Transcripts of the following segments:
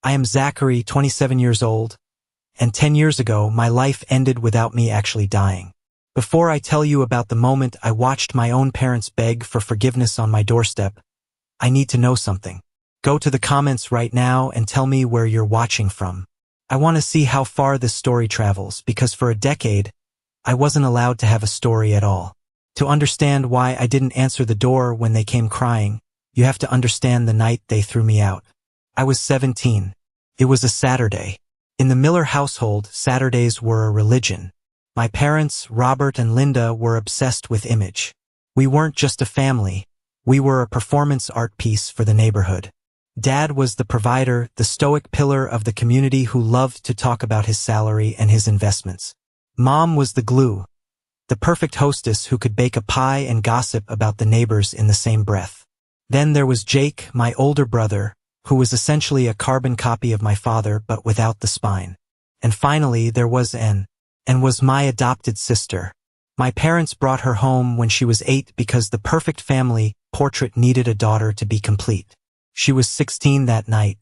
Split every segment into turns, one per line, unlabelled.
I am Zachary, 27 years old, and 10 years ago my life ended without me actually dying. Before I tell you about the moment I watched my own parents beg for forgiveness on my doorstep, I need to know something. Go to the comments right now and tell me where you're watching from. I want to see how far this story travels, because for a decade, I wasn't allowed to have a story at all. To understand why I didn't answer the door when they came crying, you have to understand the night they threw me out. I was 17. It was a Saturday. In the Miller household, Saturdays were a religion. My parents, Robert and Linda, were obsessed with image. We weren't just a family. We were a performance art piece for the neighborhood. Dad was the provider, the stoic pillar of the community who loved to talk about his salary and his investments. Mom was the glue, the perfect hostess who could bake a pie and gossip about the neighbors in the same breath. Then there was Jake, my older brother, who was essentially a carbon copy of my father but without the spine. And finally there was Anne, and was my adopted sister. My parents brought her home when she was 8 because the perfect family portrait needed a daughter to be complete. She was 16 that night.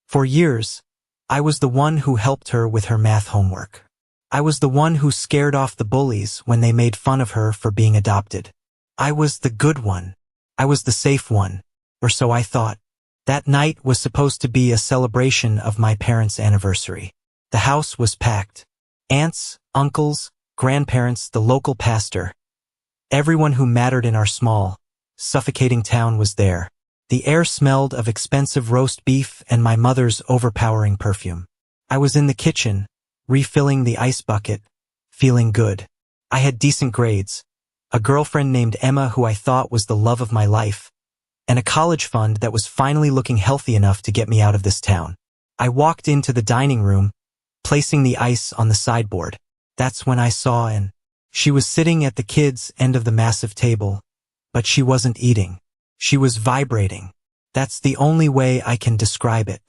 For years, I was the one who helped her with her math homework. I was the one who scared off the bullies when they made fun of her for being adopted. I was the good one. I was the safe one, or so I thought. That night was supposed to be a celebration of my parents' anniversary. The house was packed. Aunts, uncles, grandparents, the local pastor. Everyone who mattered in our small, suffocating town was there. The air smelled of expensive roast beef and my mother's overpowering perfume. I was in the kitchen, refilling the ice bucket, feeling good. I had decent grades, a girlfriend named Emma who I thought was the love of my life, and a college fund that was finally looking healthy enough to get me out of this town. I walked into the dining room, placing the ice on the sideboard. That's when I saw Anne. She was sitting at the kids' end of the massive table, but she wasn't eating. She was vibrating. That's the only way I can describe it.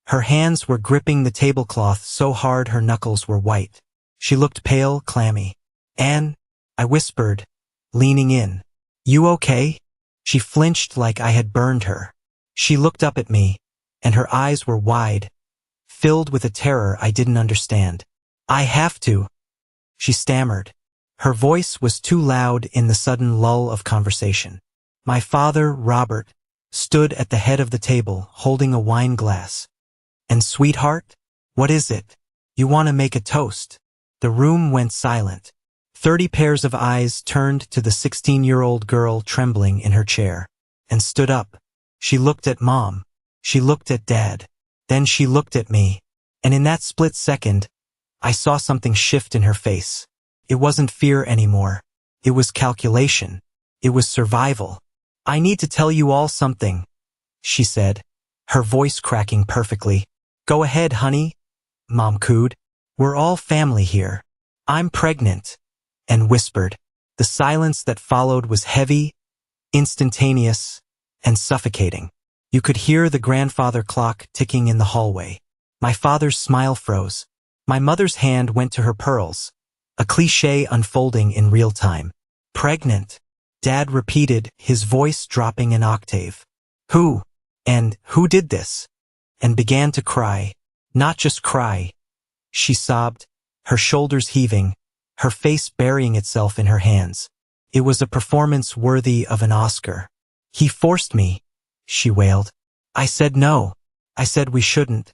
Her hands were gripping the tablecloth so hard her knuckles were white. She looked pale, clammy. "Anne," I whispered, leaning in. "You okay?" She flinched like I had burned her. She looked up at me, and her eyes were wide, filled with a terror I didn't understand. "I have to," she stammered. Her voice was too loud in the sudden lull of conversation. My father, Robert, stood at the head of the table, holding a wine glass. "And sweetheart, what is it? You want to make a toast?" The room went silent. 30 pairs of eyes turned to the 16-year-old girl trembling in her chair, and stood up. She looked at Mom. She looked at Dad. Then she looked at me, and in that split second, I saw something shift in her face. It wasn't fear anymore. It was calculation. It was survival. "I need to tell you all something," she said, her voice cracking perfectly. "Go ahead, honey," Mom cooed. "We're all family here. I'm pregnant," and whispered. The silence that followed was heavy, instantaneous, and suffocating. You could hear the grandfather clock ticking in the hallway. My father's smile froze. My mother's hand went to her pearls, a cliché unfolding in real time. "Pregnant," Dad repeated, his voice dropping an octave. "Who? And who did this?" And began to cry. Not just cry. She sobbed, her shoulders heaving, her face burying itself in her hands. It was a performance worthy of an Oscar. "He forced me," she wailed. "I said no. I said we shouldn't.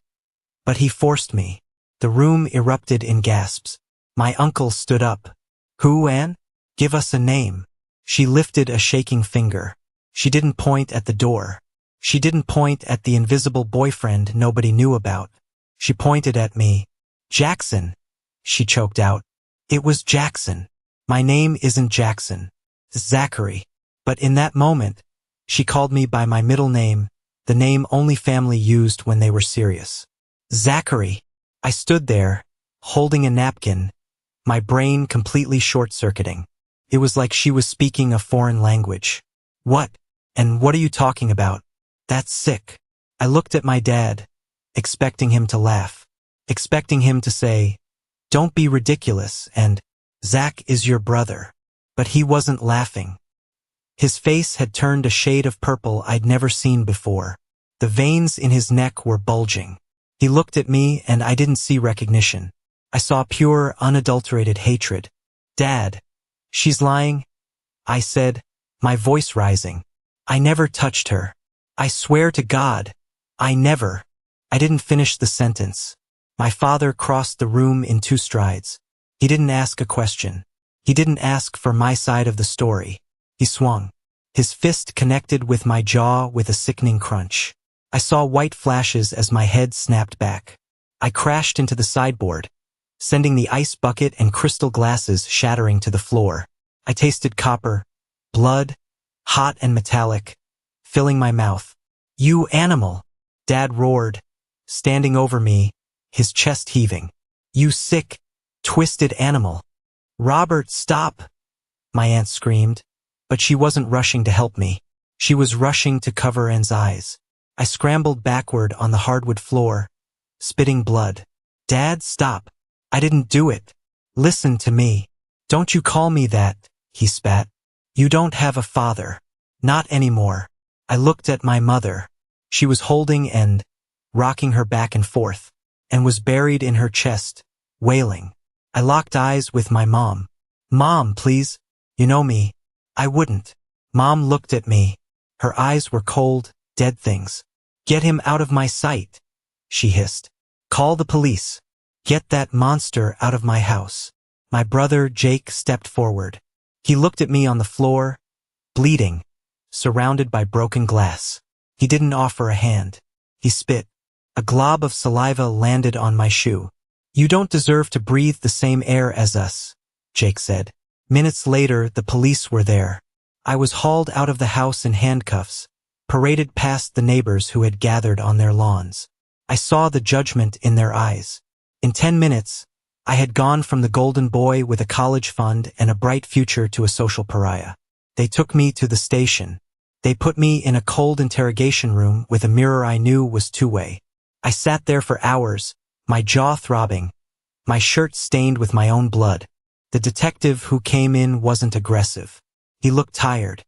But he forced me." The room erupted in gasps. My uncle stood up. "Who, Anne? Give us a name." She lifted a shaking finger. She didn't point at the door. She didn't point at the invisible boyfriend nobody knew about. She pointed at me. "Jackson," she choked out. "It was Jackson. My name isn't Jackson. Zachary." But in that moment, she called me by my middle name, the name only family used when they were serious. "Zachary." I stood there, holding a napkin, my brain completely short-circuiting. It was like she was speaking a foreign language. "What? And what are you talking about? That's sick." I looked at my dad, expecting him to laugh, expecting him to say, "Don't be ridiculous," and "Zach is your brother." But he wasn't laughing. His face had turned a shade of purple I'd never seen before. The veins in his neck were bulging. He looked at me and I didn't see recognition. I saw pure, unadulterated hatred. Dad, she's lying, I said, my voice rising. I never touched her. I swear to God, I never. I didn't finish the sentence. My father crossed the room in 2 strides. He didn't ask a question. He didn't ask for my side of the story. He swung. His fist connected with my jaw with a sickening crunch. I saw white flashes as my head snapped back. I crashed into the sideboard, sending the ice bucket and crystal glasses shattering to the floor. I tasted copper, blood, hot and metallic, filling my mouth. You animal! Dad roared, standing over me, his chest heaving. You sick, twisted animal! Robert, stop! My aunt screamed, but she wasn't rushing to help me. She was rushing to cover Anne's eyes. I scrambled backward on the hardwood floor, spitting blood. Dad, stop! I didn't do it. Listen to me. Don't you call me that, he spat. You don't have a father. Not anymore. I looked at my mother. She was holding and rocking her back and forth, and was buried in her chest, wailing. I locked eyes with my mom. Mom, please. You know me. I wouldn't. Mom looked at me. Her eyes were cold, dead things. Get him out of my sight, she hissed. Call the police. Get that monster out of my house. My brother Jake stepped forward. He looked at me on the floor, bleeding, surrounded by broken glass. He didn't offer a hand. He spit. A glob of saliva landed on my shoe. You don't deserve to breathe the same air as us, Jake said. Minutes later, the police were there. I was hauled out of the house in handcuffs, paraded past the neighbors who had gathered on their lawns. I saw the judgment in their eyes. In 10 minutes, I had gone from the golden boy with a college fund and a bright future to a social pariah. They took me to the station. They put me in a cold interrogation room with a mirror I knew was two-way. I sat there for hours, my jaw throbbing, my shirt stained with my own blood. The detective who came in wasn't aggressive. He looked tired.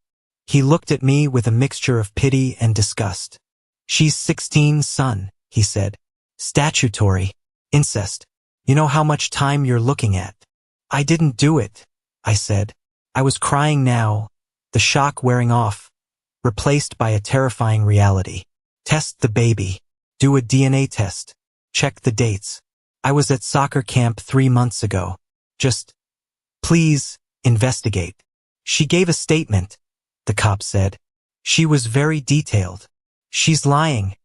He looked at me with a mixture of pity and disgust. She's 16, son, he said. Statutory. Incest. You know how much time you're looking at. I didn't do it, I said. I was crying now, the shock wearing off, replaced by a terrifying reality. Test the baby. Do a DNA test. Check the dates. I was at soccer camp 3 months ago. Just, please, investigate. She gave a statement, the cop said. She was very detailed. She's lying,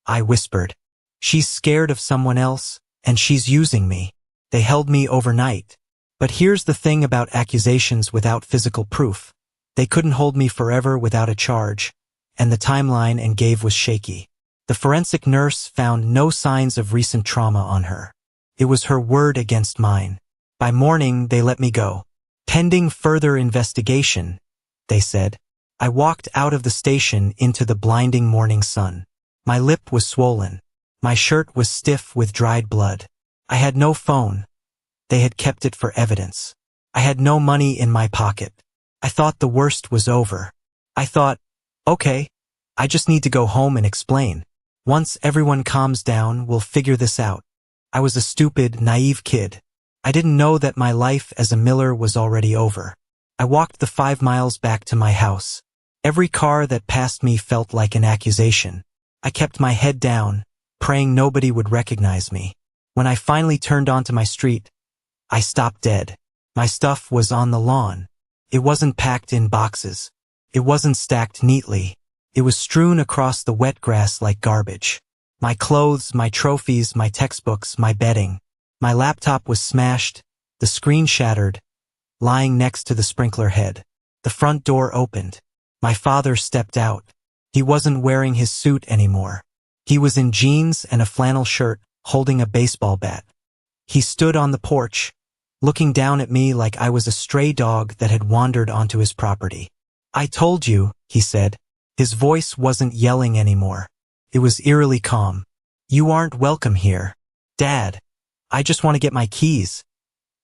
I whispered. She's scared of someone else, and she's using me. They held me overnight. But here's the thing about accusations without physical proof. They couldn't hold me forever without a charge, and the timeline and gave was shaky. The forensic nurse found no signs of recent trauma on her. It was her word against mine. By morning, they let me go. Pending further investigation, they said. I walked out of the station into the blinding morning sun. My lip was swollen. My shirt was stiff with dried blood. I had no phone. They had kept it for evidence. I had no money in my pocket. I thought the worst was over. I thought, okay, I just need to go home and explain. Once everyone calms down, we'll figure this out. I was a stupid, naive kid. I didn't know that my life as a miller was already over. I walked the 5 miles back to my house. Every car that passed me felt like an accusation. I kept my head down, praying nobody would recognize me. When I finally turned onto my street, I stopped dead. My stuff was on the lawn. It wasn't packed in boxes. It wasn't stacked neatly. It was strewn across the wet grass like garbage. My clothes, my trophies, my textbooks, my bedding. My laptop was smashed, the screen shattered, lying next to the sprinkler head. The front door opened. My father stepped out. He wasn't wearing his suit anymore. He was in jeans and a flannel shirt, holding a baseball bat. He stood on the porch, looking down at me like I was a stray dog that had wandered onto his property. I told you, he said. His voice wasn't yelling anymore. It was eerily calm. You aren't welcome here. Dad, I just want to get my keys,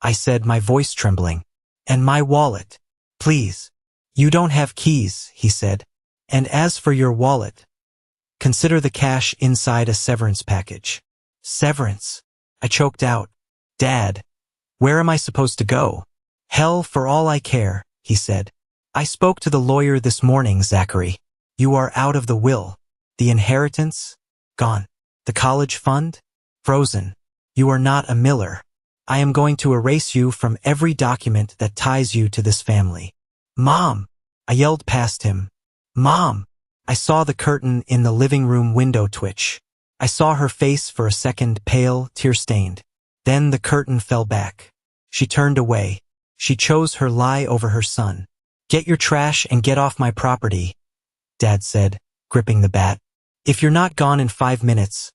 I said, my voice trembling. And my wallet. Please. You don't have keys, he said. And as for your wallet, consider the cash inside a severance package. Severance. I choked out. Dad, where am I supposed to go? Hell for all I care, he said. I spoke to the lawyer this morning, Zachary. You are out of the will. The inheritance? Gone. The college fund? Frozen. You are not a Miller. I am going to erase you from every document that ties you to this family. Mom! I yelled past him. Mom! I saw the curtain in the living room window twitch. I saw her face for a second, pale, tear-stained. Then the curtain fell back. She turned away. She chose her lie over her son. Get your trash and get off my property, Dad said, gripping the bat. If you're not gone in 5 minutes,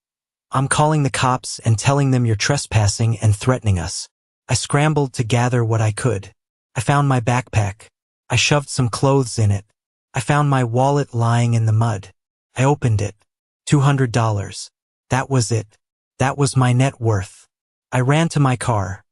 I'm calling the cops and telling them you're trespassing and threatening us. I scrambled to gather what I could. I found my backpack. I shoved some clothes in it. I found my wallet lying in the mud. I opened it. $200. That was it. That was my net worth. I ran to my car.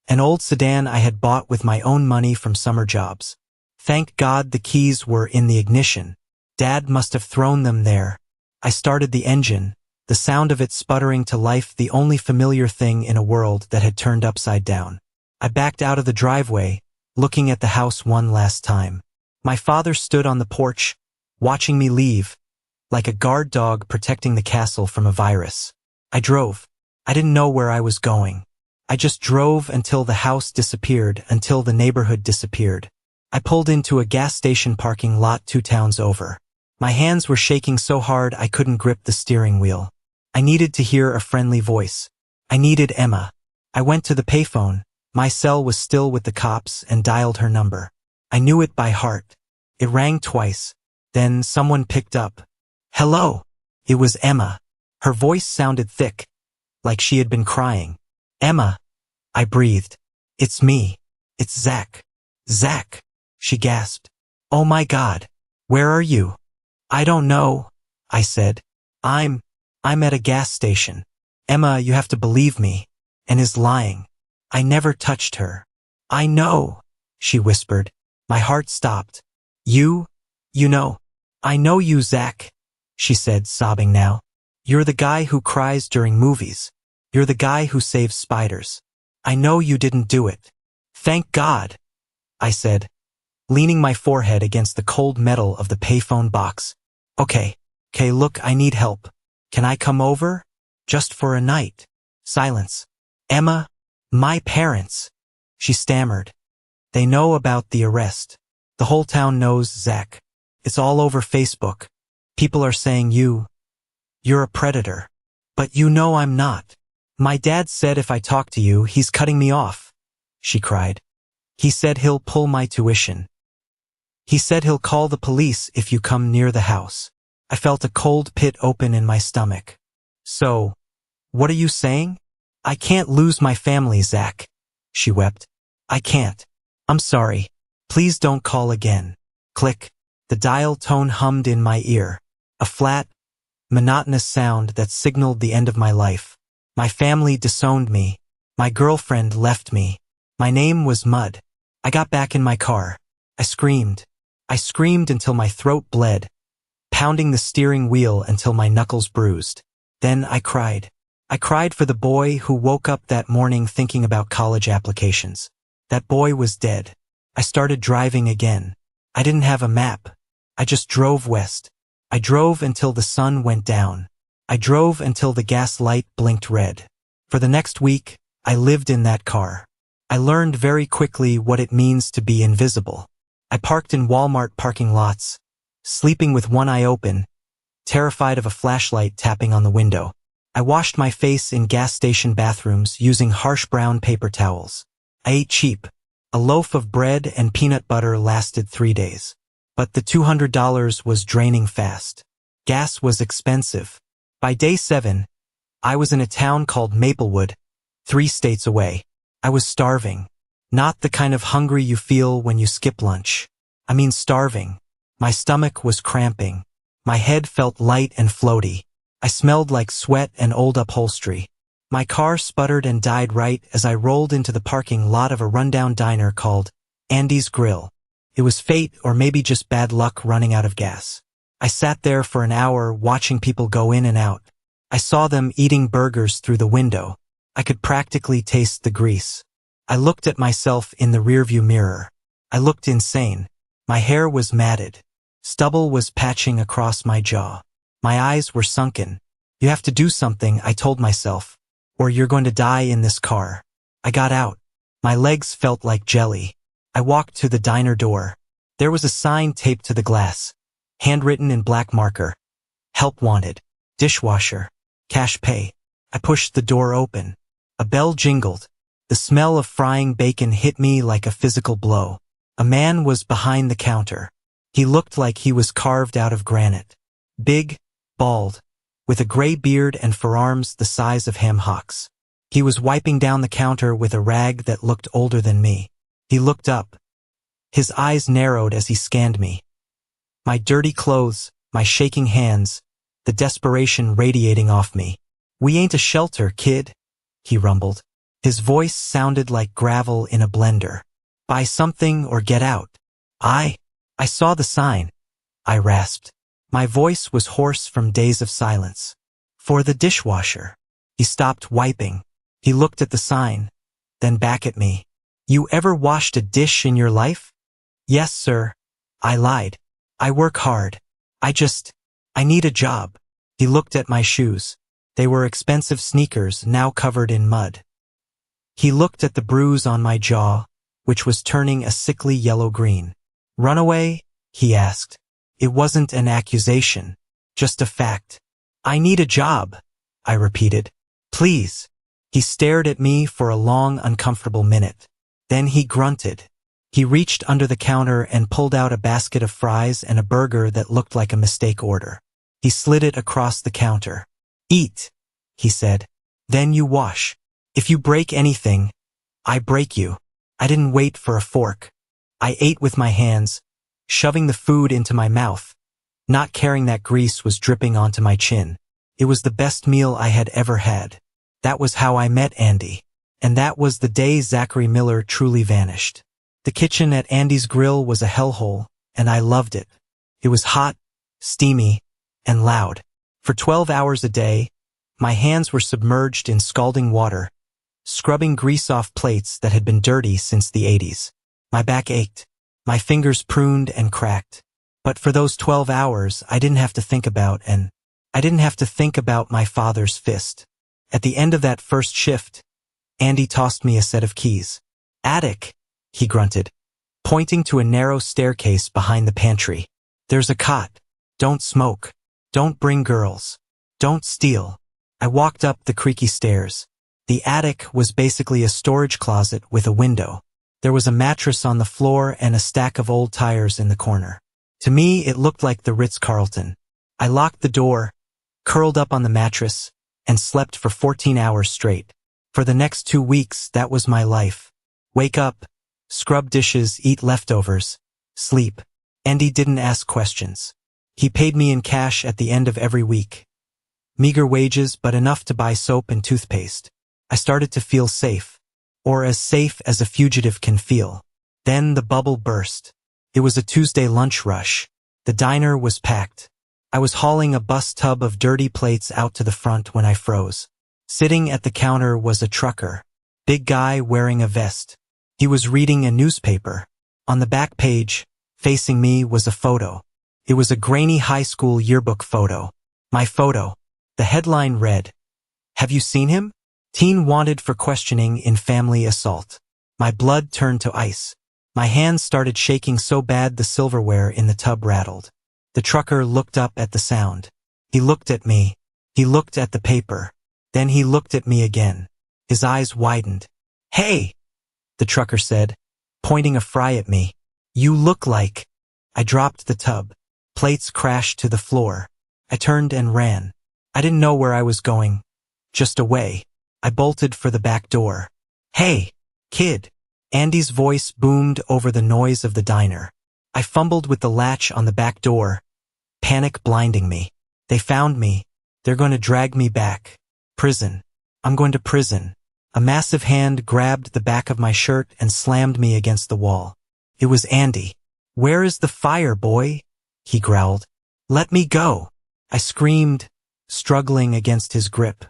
An old sedan I had bought with my own money from summer jobs. Thank God the keys were in the ignition. Dad must have thrown them there. I started the engine, the sound of it sputtering to life, the only familiar thing in a world that had turned upside down. I backed out of the driveway, looking at the house one last time. My father stood on the porch, watching me leave, like a guard dog protecting the castle from a virus. I drove. I didn't know where I was going. I just drove until the house disappeared, until the neighborhood disappeared. I pulled into a gas station parking lot 2 towns over. My hands were shaking so hard I couldn't grip the steering wheel. I needed to hear a friendly voice. I needed Emma. I went to the payphone. My cell was still with the cops, and dialed her number. I knew it by heart. It rang twice. Then someone picked up. Hello. It was Emma. Her voice sounded thick, like she had been crying. Emma. I breathed. It's me. It's Zach. Zach. She gasped. Oh my God. Where are you? I don't know, I said. I'm at a gas station. Emma, you have to believe me. And is lying. I never touched her. I know, she whispered. My heart stopped. You know. I know you, Zach, she said, sobbing now. You're the guy who cries during movies. You're the guy who saves spiders. I know you didn't do it. Thank God, I said, leaning my forehead against the cold metal of the payphone box. Okay, look, I need help. Can I come over? Just for a night. Silence. Emma, my parents, she stammered. They know about the arrest. The whole town knows, Zach. It's all over Facebook. People are saying you're a predator. But you know I'm not. My dad said if I talk to you, he's cutting me off, she cried. He said he'll pull my tuition. He said he'll call the police if you come near the house. I felt a cold pit open in my stomach. So, what are you saying? I can't lose my family, Zach, she wept. I can't. I'm sorry. Please don't call again. Click. The dial tone hummed in my ear. A flat, monotonous sound that signaled the end of my life. My family disowned me. My girlfriend left me. My name was Mud. I got back in my car. I screamed. I screamed until my throat bled, pounding the steering wheel until my knuckles bruised. Then I cried. I cried for the boy who woke up that morning thinking about college applications. That boy was dead. I started driving again. I didn't have a map. I just drove west. I drove until the sun went down. I drove until the gas light blinked red. For the next week, I lived in that car. I learned very quickly what it means to be invisible. I parked in Walmart parking lots, sleeping with one eye open, terrified of a flashlight tapping on the window. I washed my face in gas station bathrooms using harsh brown paper towels. I ate cheap. A loaf of bread and peanut butter lasted 3 days. But the $200 was draining fast. Gas was expensive. By day 7, I was in a town called Maplewood, 3 states away. I was starving. Not the kind of hungry you feel when you skip lunch. I mean starving. My stomach was cramping. My head felt light and floaty. I smelled like sweat and old upholstery. My car sputtered and died right as I rolled into the parking lot of a rundown diner called Andy's Grill. It was fate or maybe just bad luck running out of gas. I sat there for an hour watching people go in and out. I saw them eating burgers through the window. I could practically taste the grease. I looked at myself in the rearview mirror. I looked insane. My hair was matted. Stubble was patching across my jaw. My eyes were sunken. You have to do something, I told myself, or you're going to die in this car. I got out. My legs felt like jelly. I walked to the diner door. There was a sign taped to the glass, handwritten in black marker. Help wanted. Dishwasher. Cash pay. I pushed the door open. A bell jingled. The smell of frying bacon hit me like a physical blow. A man was behind the counter. He looked like he was carved out of granite. Big, bald, with a gray beard and forearms the size of ham hocks. He was wiping down the counter with a rag that looked older than me. He looked up. His eyes narrowed as he scanned me. My dirty clothes, my shaking hands, the desperation radiating off me. We ain't a shelter, kid, he rumbled. His voice sounded like gravel in a blender. Buy something or get out. I saw the sign, I rasped. My voice was hoarse from days of silence. For the dishwasher. He stopped wiping. He looked at the sign, then back at me. You ever washed a dish in your life? Yes, sir. I lied. I work hard. I need a job. He looked at my shoes. They were expensive sneakers, now covered in mud. He looked at the bruise on my jaw, which was turning a sickly yellow-green. Runaway? He asked. It wasn't an accusation, just a fact. I need a job, I repeated. Please. He stared at me for a long, uncomfortable minute. Then he grunted. He reached under the counter and pulled out a basket of fries and a burger that looked like a mistake order. He slid it across the counter. Eat, he said. Then you wash. If you break anything, I break you. I didn't wait for a fork. I ate with my hands, shoving the food into my mouth, not caring that grease was dripping onto my chin. It was the best meal I had ever had. That was how I met Andy. And that was the day Zachary Miller truly vanished. The kitchen at Andy's Grill was a hellhole, and I loved it. It was hot, steamy, and loud. For 12 hours a day, my hands were submerged in scalding water, scrubbing grease off plates that had been dirty since the 80s. My back ached. My fingers pruned and cracked. But for those 12 hours, I didn't have to think about my father's fist. At the end of that first shift, Andy tossed me a set of keys. Attic, he grunted, pointing to a narrow staircase behind the pantry. There's a cot. Don't smoke. Don't bring girls. Don't steal. I walked up the creaky stairs. The attic was basically a storage closet with a window. There was a mattress on the floor and a stack of old tires in the corner. To me, it looked like the Ritz-Carlton. I locked the door, curled up on the mattress, and slept for 14 hours straight. For the next 2 weeks, that was my life. Wake up, scrub dishes, eat leftovers, sleep. Andy didn't ask questions. He paid me in cash at the end of every week. Meager wages, but enough to buy soap and toothpaste. I started to feel safe, or as safe as a fugitive can feel. Then the bubble burst. It was a Tuesday lunch rush. The diner was packed. I was hauling a bus tub of dirty plates out to the front when I froze. Sitting at the counter was a trucker. Big guy wearing a vest. He was reading a newspaper. On the back page, facing me, was a photo. It was a grainy high school yearbook photo. My photo. The headline read, "Have you seen him? Teen wanted for questioning in family assault." My blood turned to ice. My hands started shaking so bad the silverware in the tub rattled. The trucker looked up at the sound. He looked at me. He looked at the paper. Then he looked at me again. His eyes widened. "Hey," the trucker said, pointing a fry at me. "You look like..." I dropped the tub. Plates crashed to the floor. I turned and ran. I didn't know where I was going. Just away. I bolted for the back door. "Hey, kid." Andy's voice boomed over the noise of the diner. I fumbled with the latch on the back door, panic blinding me. They found me. They're going to drag me back. Prison. I'm going to prison. A massive hand grabbed the back of my shirt and slammed me against the wall. It was Andy. "Where is the fire, boy?" he growled. "Let me go." I screamed, struggling against his grip.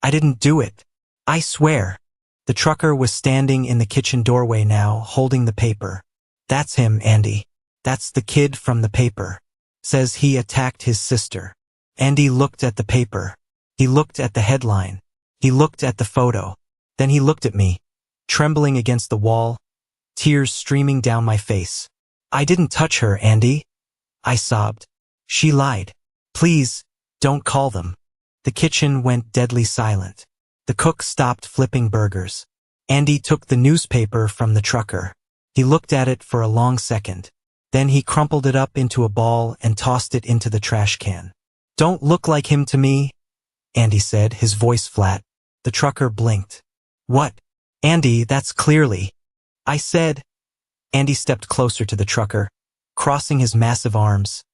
I didn't do it. I swear. The trucker was standing in the kitchen doorway now, holding the paper. That's him, Andy. That's the kid from the paper. Says he attacked his sister. Andy looked at the paper. He looked at the headline. He looked at the photo. Then he looked at me, trembling against the wall, tears streaming down my face. I didn't touch her, Andy. I sobbed. She lied. Please, don't call them. The kitchen went deadly silent. The cook stopped flipping burgers. Andy took the newspaper from the trucker. He looked at it for a long second. Then he crumpled it up into a ball and tossed it into the trash can. Don't look like him to me, Andy said, his voice flat. The trucker blinked. What? Andy, that's clearly. I said. Andy stepped closer to the trucker, crossing his massive arms.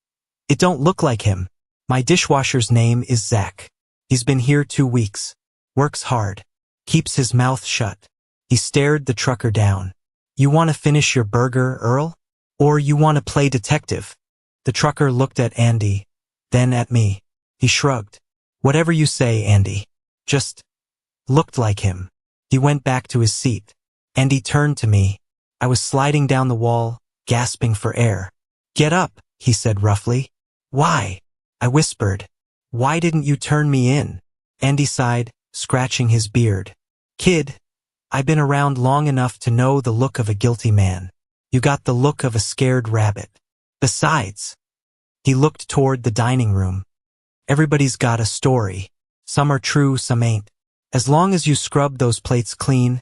It don't look like him. My dishwasher's name is Zach. He's been here 2 weeks. Works hard. Keeps his mouth shut. He stared the trucker down. You want to finish your burger, Earl? Or you want to play detective? The trucker looked at Andy, then at me. He shrugged. Whatever you say, Andy. Just looked like him. He went back to his seat. Andy turned to me. I was sliding down the wall, gasping for air. Get up, he said roughly. Why? I whispered. Why didn't you turn me in? Andy sighed, scratching his beard. Kid, I've been around long enough to know the look of a guilty man. You got the look of a scared rabbit. Besides, he looked toward the dining room. Everybody's got a story. Some are true, some ain't. As long as you scrub those plates clean,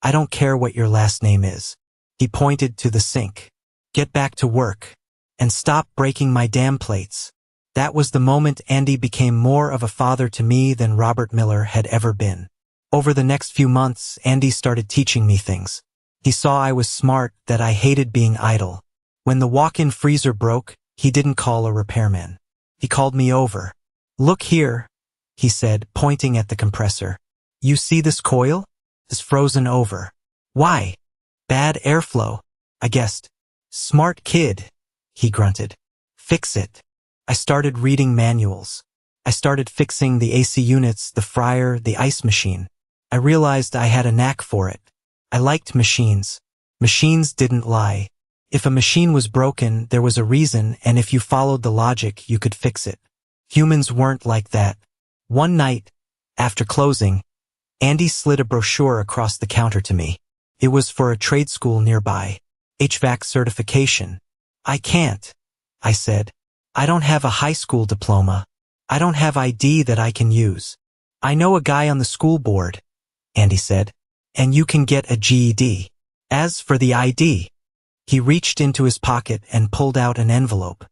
I don't care what your last name is. He pointed to the sink. Get back to work. And stop breaking my damn plates. That was the moment Andy became more of a father to me than Robert Miller had ever been. Over the next few months, Andy started teaching me things. He saw I was smart, that I hated being idle. When the walk-in freezer broke, he didn't call a repairman. He called me over. Look here, he said, pointing at the compressor. You see this coil? It's frozen over. Why? Bad airflow, I guessed. Smart kid, he grunted. Fix it. I started reading manuals. I started fixing the AC units, the fryer, the ice machine. I realized I had a knack for it. I liked machines. Machines didn't lie. If a machine was broken, there was a reason, and if you followed the logic, you could fix it. Humans weren't like that. One night, after closing, Andy slid a brochure across the counter to me. It was for a trade school nearby. HVAC certification. I can't, I said. I don't have a high school diploma. I don't have ID that I can use. I know a guy on the school board, Andy said, and you can get a GED. As for the ID, he reached into his pocket and pulled out an envelope.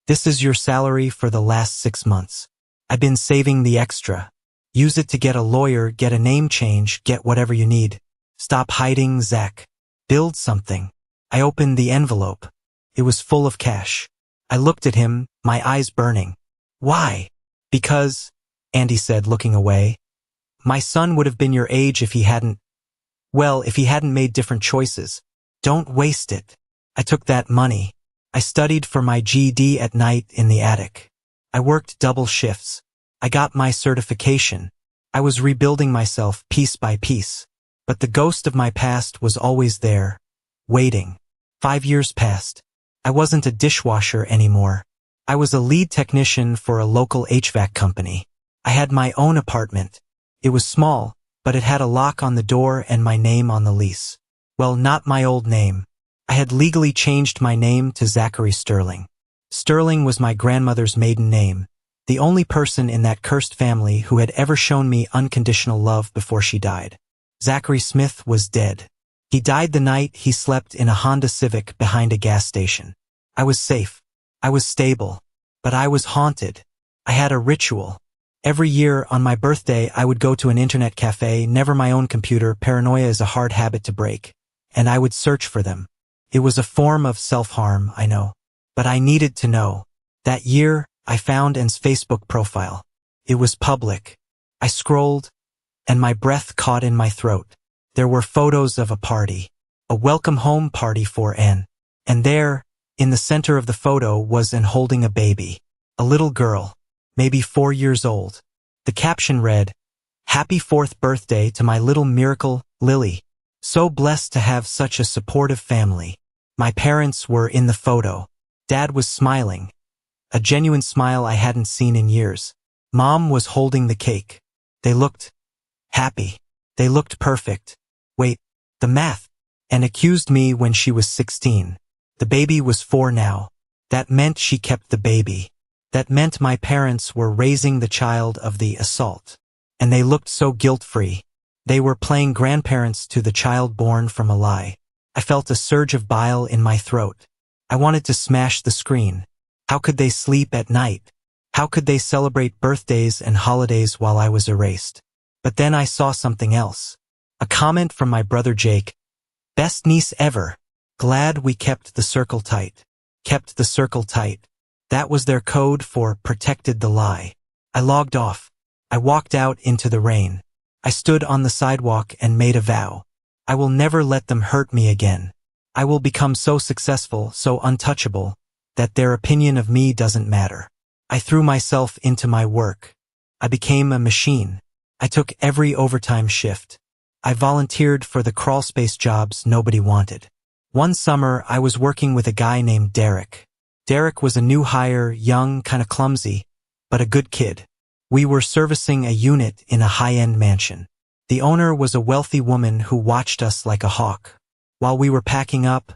This is your salary for the last 6 months. I've been saving the extra. Use it to get a lawyer, get a name change, get whatever you need. Stop hiding, Zach. Build something. I opened the envelope. It was full of cash. I looked at him, my eyes burning. Why? Because, Andy said, looking away, my son would have been your age if he hadn't made different choices. Don't waste it. I took that money. I studied for my GED at night in the attic. I worked double shifts. I got my certification. I was rebuilding myself piece by piece. But the ghost of my past was always there, waiting. 5 years passed. I wasn't a dishwasher anymore. I was a lead technician for a local HVAC company. I had my own apartment. It was small, but it had a lock on the door and my name on the lease. Well, not my old name. I had legally changed my name to Zachary Sterling. Sterling was my grandmother's maiden name, the only person in that cursed family who had ever shown me unconditional love before she died. Zachary Smith was dead. He died the night he slept in a Honda Civic behind a gas station. I was safe. I was stable. But I was haunted. I had a ritual. Every year on my birthday, I would go to an internet cafe, never my own computer. Paranoia is a hard habit to break. And I would search for them. It was a form of self-harm, I know. But I needed to know. That year, I found Anne's Facebook profile. It was public. I scrolled, and my breath caught in my throat. There were photos of a party. A welcome home party for Anne. And there, in the center of the photo, was Anne holding a baby. A little girl. maybe 4 years old. The caption read, "Happy 4th birthday to my little miracle, Lily. So blessed to have such a supportive family." My parents were in the photo. Dad was smiling, a genuine smile I hadn't seen in years. Mom was holding the cake. They looked happy. They looked perfect. Wait, the math. And accused me when she was 16. The baby was 4 now. That meant she kept the baby. That meant my parents were raising the child of the assault. And they looked so guilt-free. They were playing grandparents to the child born from a lie. I felt a surge of bile in my throat. I wanted to smash the screen. How could they sleep at night? How could they celebrate birthdays and holidays while I was erased? But then I saw something else. A comment from my brother Jake. "Best niece ever. Glad we kept the circle tight." Kept the circle tight. That was their code for protected the lie. I logged off. I walked out into the rain. I stood on the sidewalk and made a vow. I will never let them hurt me again. I will become so successful, so untouchable, that their opinion of me doesn't matter. I threw myself into my work. I became a machine. I took every overtime shift. I volunteered for the crawlspace jobs nobody wanted. One summer, I was working with a guy named Derek. Derek was a new hire, young, kinda clumsy, but a good kid. We were servicing a unit in a high-end mansion. The owner was a wealthy woman who watched us like a hawk. While we were packing up,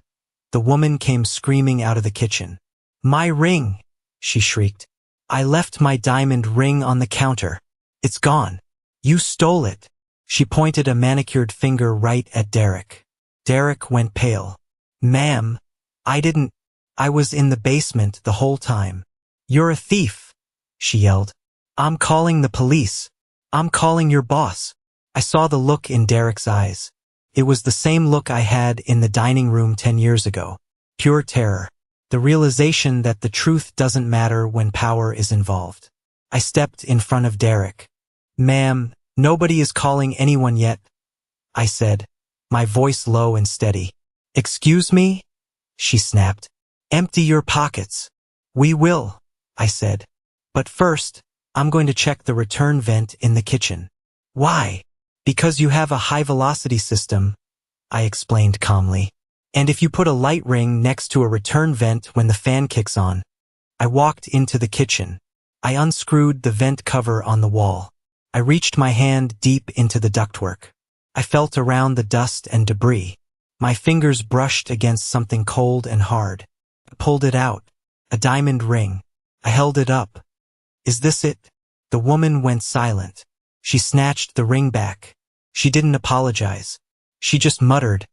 the woman came screaming out of the kitchen. "My ring!" she shrieked. "I left my diamond ring on the counter. It's gone. You stole it." She pointed a manicured finger right at Derek. Derek went pale. "Ma'am, I didn't. I was in the basement the whole time." "You're a thief," she yelled. "I'm calling the police. I'm calling your boss." I saw the look in Derek's eyes. It was the same look I had in the dining room 10 years ago. Pure terror. The realization that the truth doesn't matter when power is involved. I stepped in front of Derek. "Ma'am, nobody is calling anyone yet," I said, my voice low and steady. "Excuse me?" she snapped. "Empty your pockets." "We will," I said. "But first, I'm going to check the return vent in the kitchen." "Why?" "Because you have a high-velocity system," I explained calmly. "And if you put a light ring next to a return vent when the fan kicks on." I walked into the kitchen. I unscrewed the vent cover on the wall. I reached my hand deep into the ductwork. I felt around the dust and debris. My fingers brushed against something cold and hard. I pulled it out. A diamond ring. I held it up. "Is this it?" The woman went silent. She snatched the ring back. She didn't apologize. She just muttered,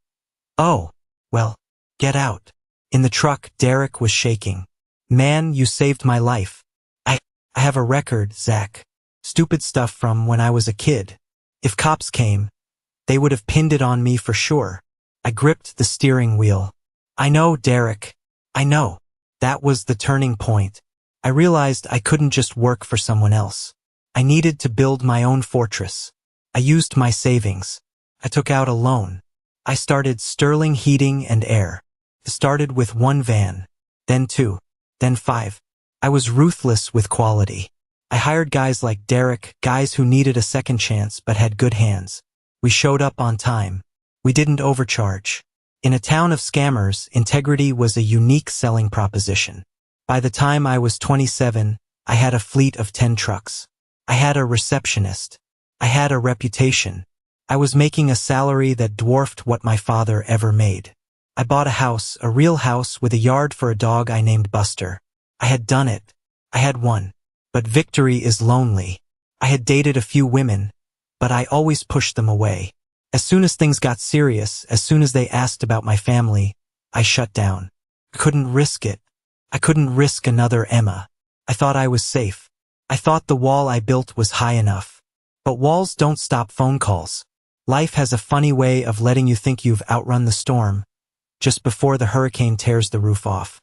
"Oh, well, get out." In the truck, Derek was shaking. "Man, you saved my life. I have a record, Zach. Stupid stuff from when I was a kid. If cops came, they would have pinned it on me for sure." I gripped the steering wheel. "I know, Derek. I know." That was the turning point. I realized I couldn't just work for someone else. I needed to build my own fortress. I used my savings. I took out a loan. I started Sterling Heating and Air. I started with 1 van, then 2, then 5. I was ruthless with quality. I hired guys like Derek, guys who needed a second chance but had good hands. We showed up on time. We didn't overcharge. In a town of scammers, integrity was a unique selling proposition. By the time I was 27, I had a fleet of 10 trucks. I had a receptionist. I had a reputation. I was making a salary that dwarfed what my father ever made. I bought a house, a real house with a yard for a dog I named Buster. I had done it. I had won. But victory is lonely. I had dated a few women, but I always pushed them away. As soon as things got serious, as soon as they asked about my family, I shut down. I couldn't risk it. I couldn't risk another Emma. I thought I was safe. I thought the wall I built was high enough. But walls don't stop phone calls. Life has a funny way of letting you think you've outrun the storm, just before the hurricane tears the roof off.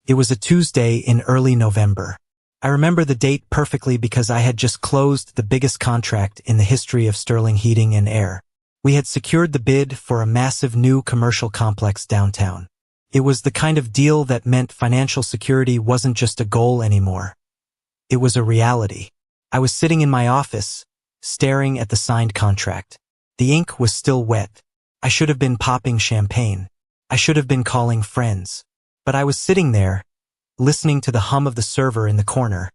It was a Tuesday in early November. I remember the date perfectly because I had just closed the biggest contract in the history of Sterling Heating and Air. We had secured the bid for a massive new commercial complex downtown. It was the kind of deal that meant financial security wasn't just a goal anymore. It was a reality. I was sitting in my office, staring at the signed contract. The ink was still wet. I should have been popping champagne. I should have been calling friends. But I was sitting there, listening to the hum of the server in the corner,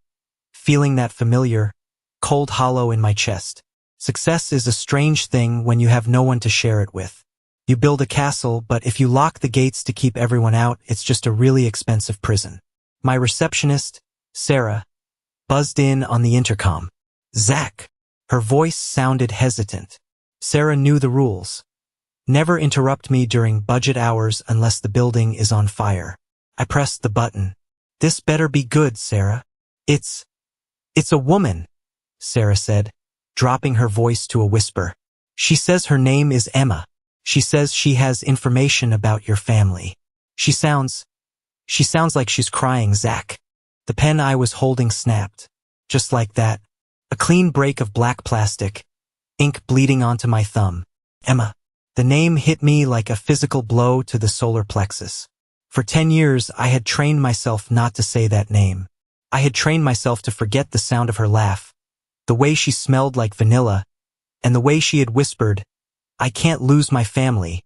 feeling that familiar, cold hollow in my chest. Success is a strange thing when you have no one to share it with. You build a castle, but if you lock the gates to keep everyone out, it's just a really expensive prison. My receptionist, Sarah, buzzed in on the intercom. Zach. Her voice sounded hesitant. Sarah knew the rules. Never interrupt me during budget hours unless the building is on fire. I pressed the button. This better be good, Sarah. It's a woman, Sarah said, dropping her voice to a whisper. She says her name is Emma. She says she has information about your family. She sounds like she's crying, Zach. The pen I was holding snapped. Just like that. A clean break of black plastic, ink bleeding onto my thumb. Emma. The name hit me like a physical blow to the solar plexus. For 10 years, I had trained myself not to say that name. I had trained myself to forget the sound of her laugh, the way she smelled like vanilla, and the way she had whispered, I can't lose my family,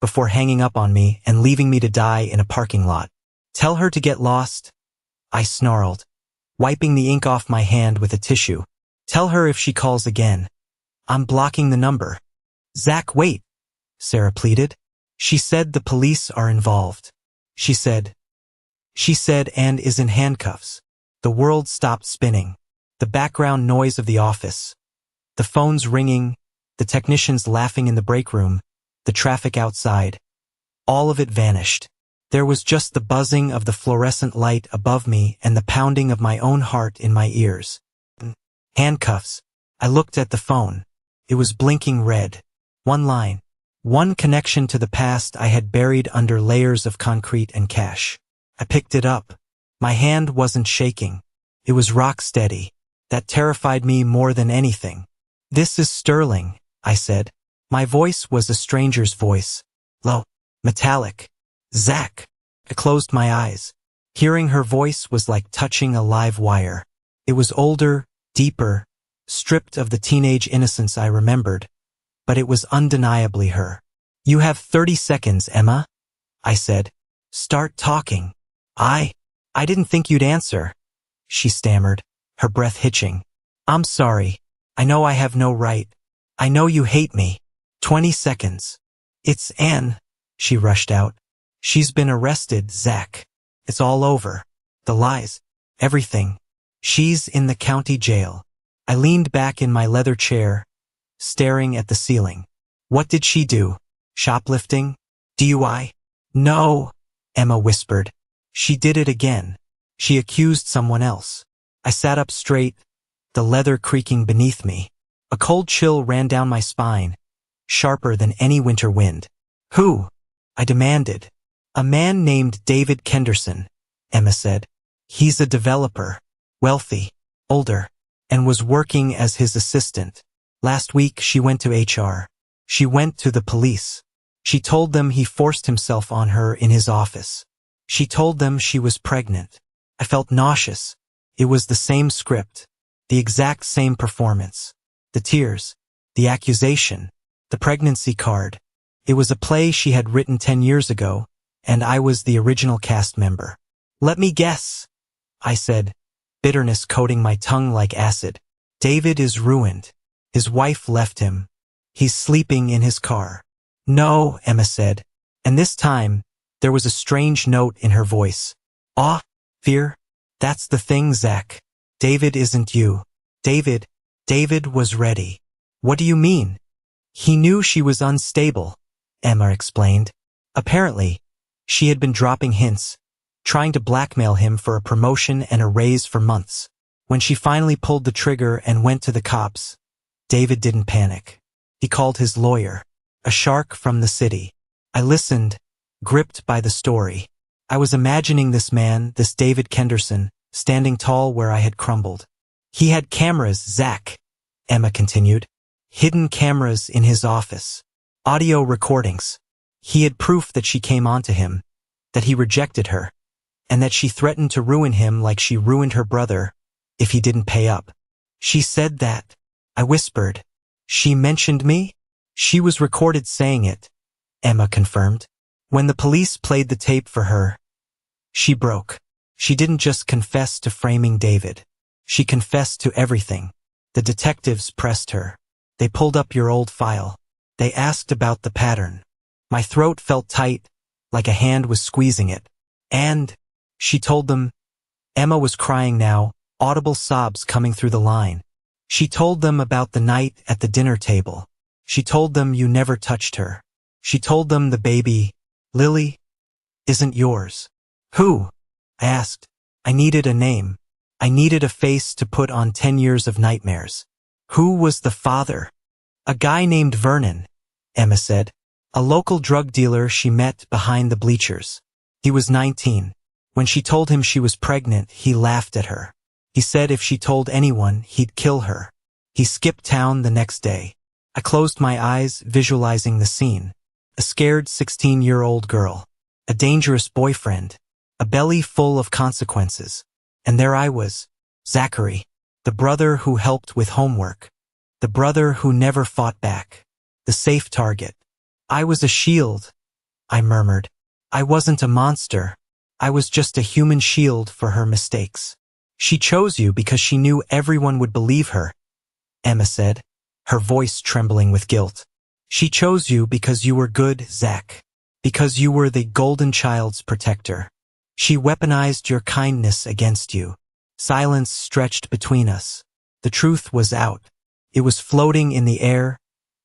before hanging up on me and leaving me to die in a parking lot. Tell her to get lost, I snarled, wiping the ink off my hand with a tissue. Tell her if she calls again. I'm blocking the number. Zach, wait, Sarah pleaded. She said the police are involved. She said, and is in handcuffs. The world stopped spinning. The background noise of the office. The phones ringing, the technicians laughing in the break room, the traffic outside. All of it vanished. There was just the buzzing of the fluorescent light above me and the pounding of my own heart in my ears. Handcuffs. I looked at the phone. It was blinking red. One line. One connection to the past I had buried under layers of concrete and cash. I picked it up. My hand wasn't shaking. It was rock steady. That terrified me more than anything. This is Sterling, I said. My voice was a stranger's voice. Low. Metallic. Zach. I closed my eyes. Hearing her voice was like touching a live wire. It was older, deeper, stripped of the teenage innocence I remembered. But it was undeniably her. You have 30 seconds, Emma, I said. Start talking. I didn't think you'd answer, she stammered, her breath hitching. I'm sorry. I know I have no right. I know you hate me. 20 seconds. It's Anne, she rushed out. She's been arrested, Zach. It's all over. The lies. Everything. She's in the county jail. I leaned back in my leather chair, staring at the ceiling. What did she do? Shoplifting? DUI? No, Emma whispered. She did it again. She accused someone else. I sat up straight, the leather creaking beneath me. A cold chill ran down my spine, sharper than any winter wind. Who? I demanded. A man named David Kenderson, Emma said. He's a developer, wealthy, older, and was working as his assistant. Last week she went to HR. She went to the police. She told them he forced himself on her in his office. She told them she was pregnant. I felt nauseous. It was the same script, the exact same performance. The tears, the accusation, the pregnancy card. It was a play she had written 10 years ago, and I was the original cast member. Let me guess, I said, bitterness coating my tongue like acid. David is ruined. His wife left him. He's sleeping in his car. No, Emma said, and this time, there was a strange note in her voice. Awe? Fear? That's the thing, Zach. David isn't you. David was ready. What do you mean? He knew she was unstable, Emma explained. Apparently, she had been dropping hints, trying to blackmail him for a promotion and a raise for months. When she finally pulled the trigger and went to the cops, David didn't panic. He called his lawyer, a shark from the city. I listened, gripped by the story. I was imagining this man, this David Kenderson, standing tall where I had crumbled. He had cameras, Zach, Emma continued. Hidden cameras in his office. Audio recordings. He had proof that she came onto him, that he rejected her, and that she threatened to ruin him like she ruined her brother, if he didn't pay up. She said that. I whispered. She mentioned me? She was recorded saying it, Emma confirmed. When the police played the tape for her, she broke. She didn't just confess to framing David. She confessed to everything. The detectives pressed her. They pulled up your old file. They asked about the pattern. My throat felt tight, like a hand was squeezing it. And, she told them, Emma was crying now, audible sobs coming through the line. She told them about the night at the dinner table. She told them you never touched her. She told them the baby, Lily, isn't yours. Who? I asked. I needed a name. I needed a face to put on 10 years of nightmares. Who was the father? A guy named Vernon, Emma said. A local drug dealer she met behind the bleachers. He was 19. When she told him she was pregnant, he laughed at her. He said if she told anyone, he'd kill her. He skipped town the next day. I closed my eyes, visualizing the scene. A scared 16-year-old girl. A dangerous boyfriend. A belly full of consequences. And there I was, Zachary, the brother who helped with homework. The brother who never fought back. The safe target. I was a shield, I murmured. I wasn't a monster. I was just a human shield for her mistakes. She chose you because she knew everyone would believe her, Emma said, her voice trembling with guilt. She chose you because you were good, Zach. Because you were the golden child's protector. She weaponized your kindness against you. Silence stretched between us. The truth was out. It was floating in the air,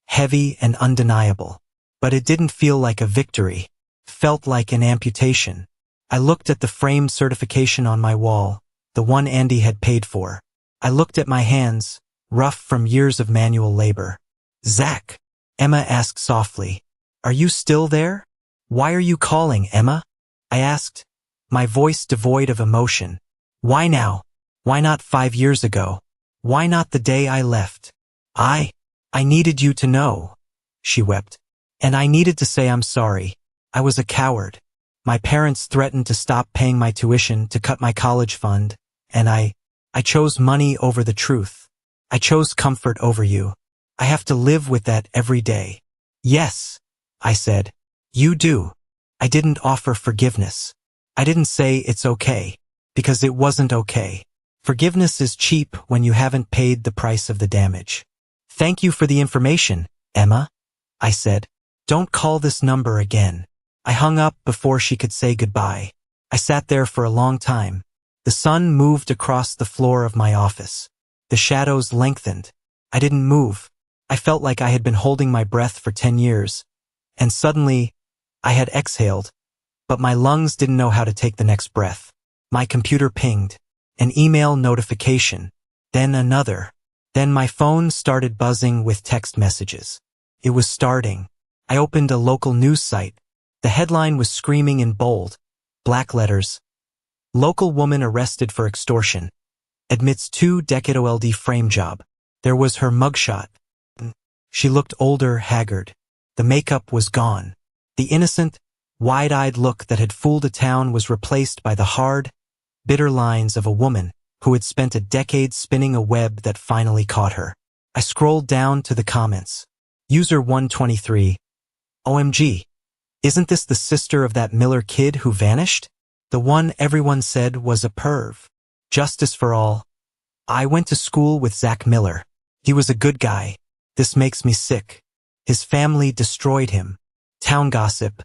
heavy and undeniable. But it didn't feel like a victory. Felt like an amputation. I looked at the framed certification on my wall, the one Andy had paid for. I looked at my hands, rough from years of manual labor. Zach, Emma asked softly, are you still there? Why are you calling, Emma? I asked, my voice devoid of emotion. Why now? Why not 5 years ago? Why not the day I left? I needed you to know, she wept. And I needed to say I'm sorry. I was a coward. My parents threatened to stop paying my tuition, to cut my college fund, and I chose money over the truth. I chose comfort over you. I have to live with that every day. Yes, I said. You do. I didn't offer forgiveness. I didn't say it's okay, because it wasn't okay. Forgiveness is cheap when you haven't paid the price of the damage. Thank you for the information, Emma, I said. Don't call this number again. I hung up before she could say goodbye. I sat there for a long time. The sun moved across the floor of my office. The shadows lengthened. I didn't move. I felt like I had been holding my breath for 10 years. And suddenly, I had exhaled, but my lungs didn't know how to take the next breath. My computer pinged. An email notification. Then another. Then my phone started buzzing with text messages. It was starting. I opened a local news site. The headline was screaming in bold, black letters. Local woman arrested for extortion. Admits 2-decade OLD frame job. There was her mugshot. She looked older, haggard. The makeup was gone. The innocent, wide-eyed look that had fooled a town was replaced by the hard, bitter lines of a woman who had spent a decade spinning a web that finally caught her. I scrolled down to the comments. User 123. OMG. Isn't this the sister of that Miller kid who vanished? The one everyone said was a perv. Justice for all. I went to school with Zach Miller. He was a good guy. This makes me sick. His family destroyed him. Town gossip.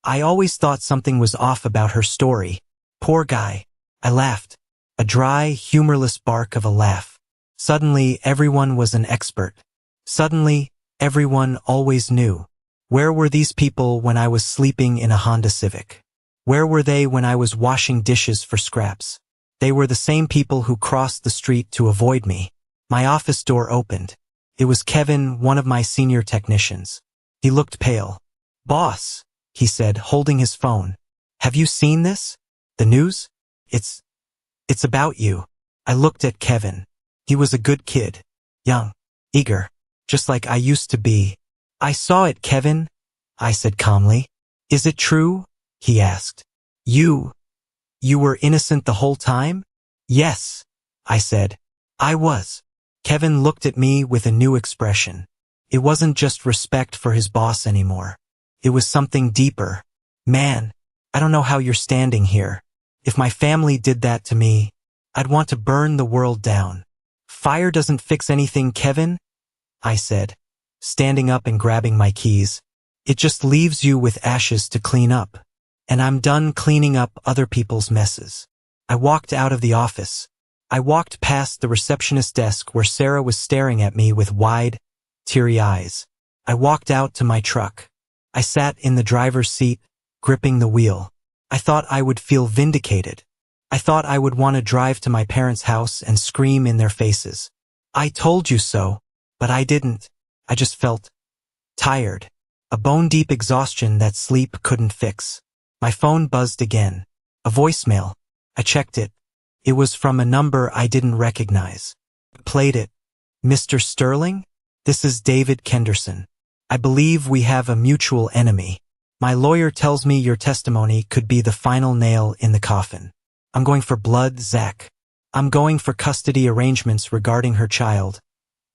I always thought something was off about her story. Poor guy. I laughed. A dry, humorless bark of a laugh. Suddenly, everyone was an expert. Suddenly, everyone always knew. Where were these people when I was sleeping in a Honda Civic? Where were they when I was washing dishes for scraps? They were the same people who crossed the street to avoid me. My office door opened. It was Kevin, one of my senior technicians. He looked pale. Boss, he said, holding his phone. Have you seen this? The news? It's about you. I looked at Kevin. He was a good kid. Young. Eager. Just like I used to be. I saw it, Kevin, I said calmly. Is it true? He asked. You were innocent the whole time? Yes, I said. I was. Kevin looked at me with a new expression. It wasn't just respect for his boss anymore. It was something deeper. Man, I don't know how you're standing here. If my family did that to me, I'd want to burn the world down. Fire doesn't fix anything, Kevin, I said, standing up and grabbing my keys. It just leaves you with ashes to clean up. And I'm done cleaning up other people's messes. I walked out of the office. I walked past the receptionist desk where Sarah was staring at me with wide, teary eyes. I walked out to my truck. I sat in the driver's seat, gripping the wheel. I thought I would feel vindicated. I thought I would want to drive to my parents' house and scream in their faces. I told you so, but I didn't. I just felt tired. A bone-deep exhaustion that sleep couldn't fix. My phone buzzed again. A voicemail. I checked it. It was from a number I didn't recognize. Played it. Mr. Sterling? This is David Kenderson. I believe we have a mutual enemy. My lawyer tells me your testimony could be the final nail in the coffin. I'm going for blood, Zach. I'm going for custody arrangements regarding her child.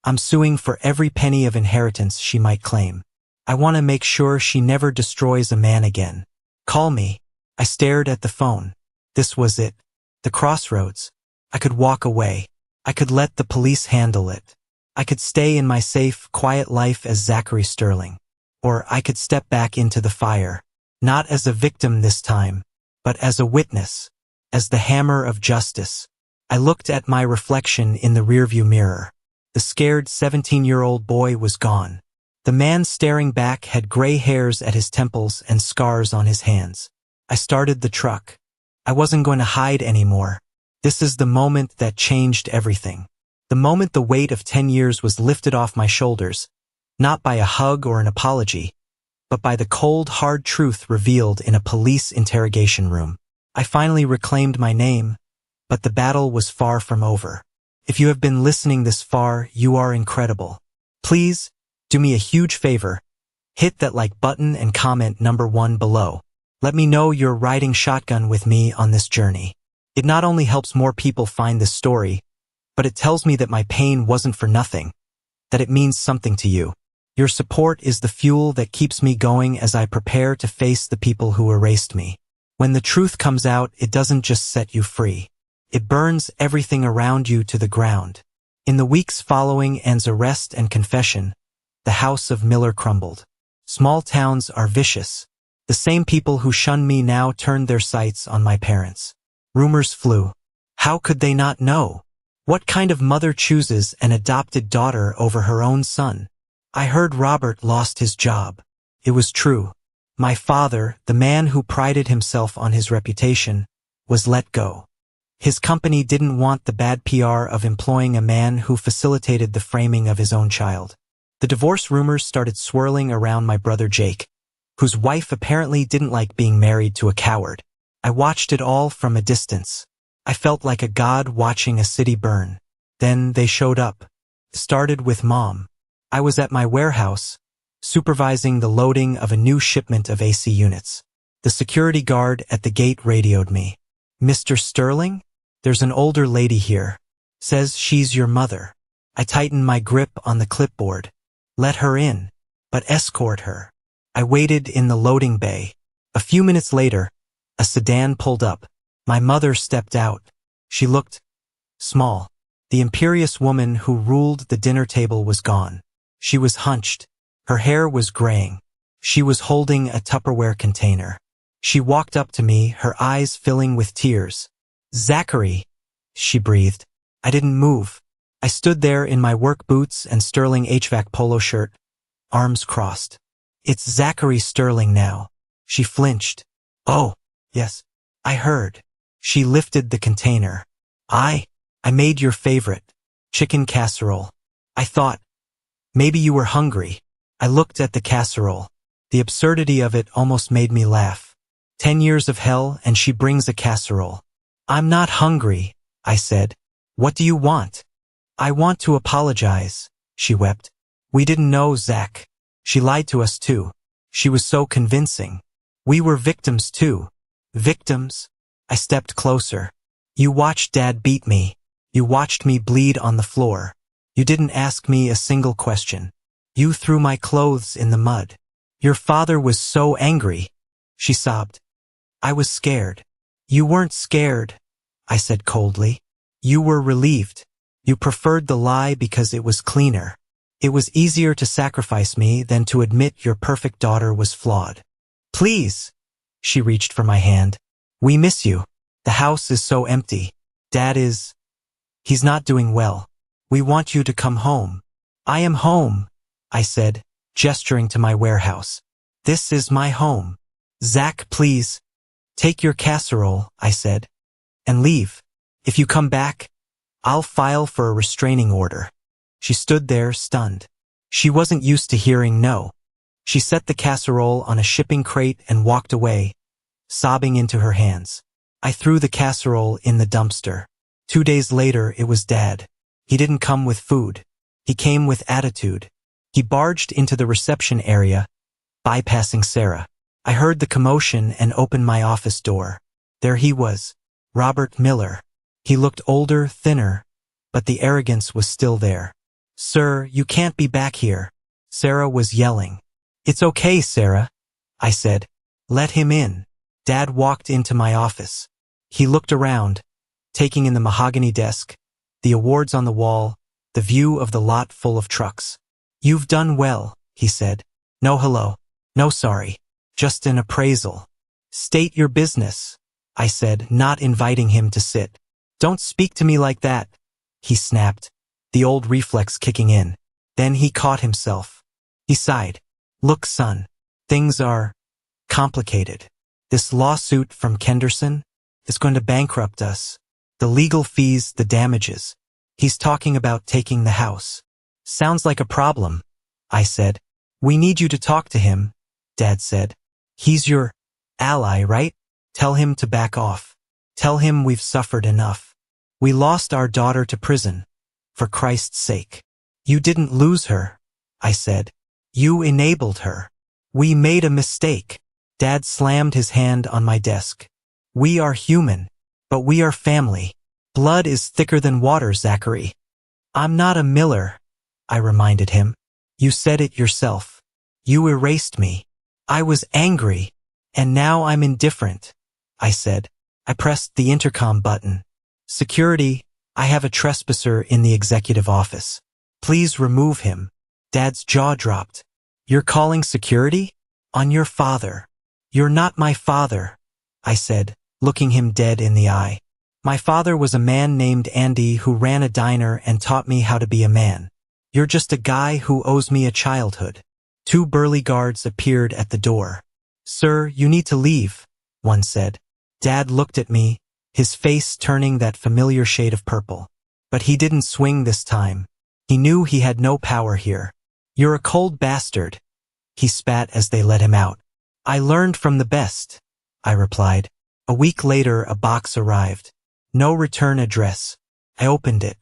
I'm suing for every penny of inheritance she might claim. I want to make sure she never destroys a man again. Call me. I stared at the phone. This was it. The crossroads. I could walk away. I could let the police handle it. I could stay in my safe, quiet life as Zachary Sterling. Or I could step back into the fire. Not as a victim this time, but as a witness. As the hammer of justice. I looked at my reflection in the rearview mirror. The scared 17-year-old boy was gone. The man staring back had gray hairs at his temples and scars on his hands. I started the truck. I wasn't going to hide anymore. This is the moment that changed everything. The moment the weight of 10 years was lifted off my shoulders, not by a hug or an apology, but by the cold, hard truth revealed in a police interrogation room. I finally reclaimed my name, but the battle was far from over. If you have been listening this far, you are incredible. Please, do me a huge favor. Hit that like button and comment number 1 below. Let me know you're riding shotgun with me on this journey. It not only helps more people find this story, but it tells me that my pain wasn't for nothing, that it means something to you. Your support is the fuel that keeps me going as I prepare to face the people who erased me. When the truth comes out, it doesn't just set you free. It burns everything around you to the ground. In the weeks following Anne's arrest and confession, the house of Miller crumbled. Small towns are vicious. The same people who shun me now turned their sights on my parents. Rumors flew. How could they not know? What kind of mother chooses an adopted daughter over her own son? I heard Robert lost his job. It was true. My father, the man who prided himself on his reputation, was let go. His company didn't want the bad PR of employing a man who facilitated the framing of his own child. The divorce rumors started swirling around my brother Jake, whose wife apparently didn't like being married to a coward. I watched it all from a distance. I felt like a god watching a city burn. Then they showed up. It started with Mom. I was at my warehouse, supervising the loading of a new shipment of AC units. The security guard at the gate radioed me. Mr. Sterling? There's an older lady here. Says she's your mother. I tightened my grip on the clipboard. Let her in, but escort her. I waited in the loading bay. A few minutes later, a sedan pulled up. My mother stepped out. She looked small. The imperious woman who ruled the dinner table was gone. She was hunched. Her hair was graying. She was holding a Tupperware container. She walked up to me, her eyes filling with tears. Zachary, she breathed. I didn't move. I stood there in my work boots and Sterling HVAC polo shirt, arms crossed. It's Zachary Sterling now. She flinched. Oh, yes, I heard. She lifted the container. I made your favorite, chicken casserole. I thought, maybe you were hungry. I looked at the casserole. The absurdity of it almost made me laugh. 10 years of hell and she brings a casserole. I'm not hungry, I said. What do you want? I want to apologize, she wept. We didn't know, Zach. She lied to us too. She was so convincing. We were victims too. Victims? I stepped closer. You watched Dad beat me. You watched me bleed on the floor. You didn't ask me a single question. You threw my clothes in the mud. Your father was so angry, she sobbed. I was scared. You weren't scared, I said coldly. You were relieved. You preferred the lie because it was cleaner. It was easier to sacrifice me than to admit your perfect daughter was flawed. Please, she reached for my hand. We miss you. The house is so empty. Dad is... He's not doing well. We want you to come home. I am home, I said, gesturing to my warehouse. This is my home. Zach, please. Take your casserole, I said, and leave. If you come back, I'll file for a restraining order. She stood there, stunned. She wasn't used to hearing no. She set the casserole on a shipping crate and walked away, sobbing into her hands. I threw the casserole in the dumpster. 2 days later, it was Dad. He didn't come with food. He came with attitude. He barged into the reception area, bypassing Sarah. I heard the commotion and opened my office door. There he was, Robert Miller. He looked older, thinner, but the arrogance was still there. Sir, you can't be back here. Sarah was yelling. It's okay, Sarah, I said. Let him in. Dad walked into my office. He looked around, taking in the mahogany desk, the awards on the wall, the view of the lot full of trucks. You've done well, he said. No hello. No sorry. Just an appraisal. State your business, I said, not inviting him to sit. Don't speak to me like that, he snapped, the old reflex kicking in. Then he caught himself. He sighed. Look, son, things are complicated. This lawsuit from Kenderson is going to bankrupt us. The legal fees, the damages. He's talking about taking the house. Sounds like a problem, I said. We need you to talk to him, Dad said. He's your ally, right? Tell him to back off. Tell him we've suffered enough. We lost our daughter to prison. For Christ's sake. You didn't lose her, I said. You enabled her. We made a mistake. Dad slammed his hand on my desk. We are human, but we are family. Blood is thicker than water, Zachary. I'm not a Miller, I reminded him. You said it yourself. You erased me. I was angry, and now I'm indifferent, I said. I pressed the intercom button. Security, I have a trespasser in the executive office. Please remove him. Dad's jaw dropped. You're calling security? On your father. You're not my father, I said, looking him dead in the eye. My father was a man named Andy who ran a diner and taught me how to be a man. You're just a guy who owes me a childhood. 2 burly guards appeared at the door. Sir, you need to leave, one said. Dad looked at me, his face turning that familiar shade of purple. But he didn't swing this time. He knew he had no power here. You're a cold bastard, he spat as they let him out. I learned from the best, I replied. A week later, a box arrived. No return address. I opened it.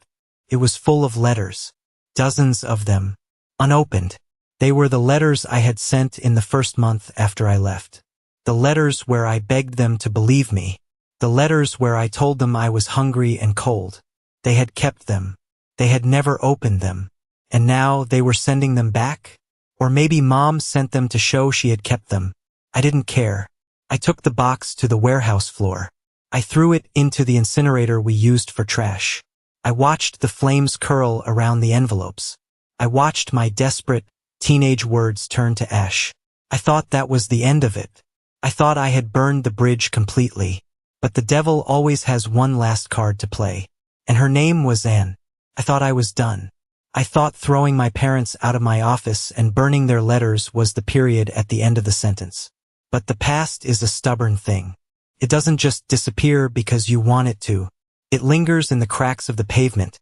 It was full of letters. Dozens of them. Unopened. They were the letters I had sent in the first month after I left. The letters where I begged them to believe me. The letters where I told them I was hungry and cold. They had kept them. They had never opened them. And now they were sending them back? Or maybe Mom sent them to show she had kept them. I didn't care. I took the box to the warehouse floor. I threw it into the incinerator we used for trash. I watched the flames curl around the envelopes. I watched my desperate, teenage words turn to ash. I thought that was the end of it. I thought I had burned the bridge completely. But the devil always has one last card to play. And her name was Anne. I thought I was done. I thought throwing my parents out of my office and burning their letters was the period at the end of the sentence. But the past is a stubborn thing. It doesn't just disappear because you want it to. It lingers in the cracks of the pavement,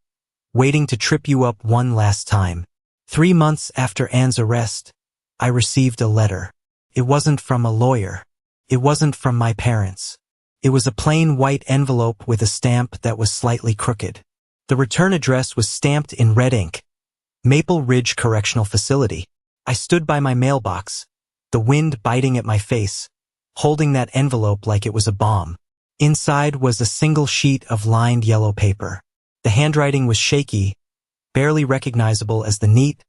waiting to trip you up one last time. 3 months after Anne's arrest, I received a letter. It wasn't from a lawyer. It wasn't from my parents. It was a plain white envelope with a stamp that was slightly crooked. The return address was stamped in red ink. Maple Ridge Correctional Facility. I stood by my mailbox, the wind biting at my face, holding that envelope like it was a bomb. Inside was a single sheet of lined yellow paper. The handwriting was shaky, barely recognizable as the neat,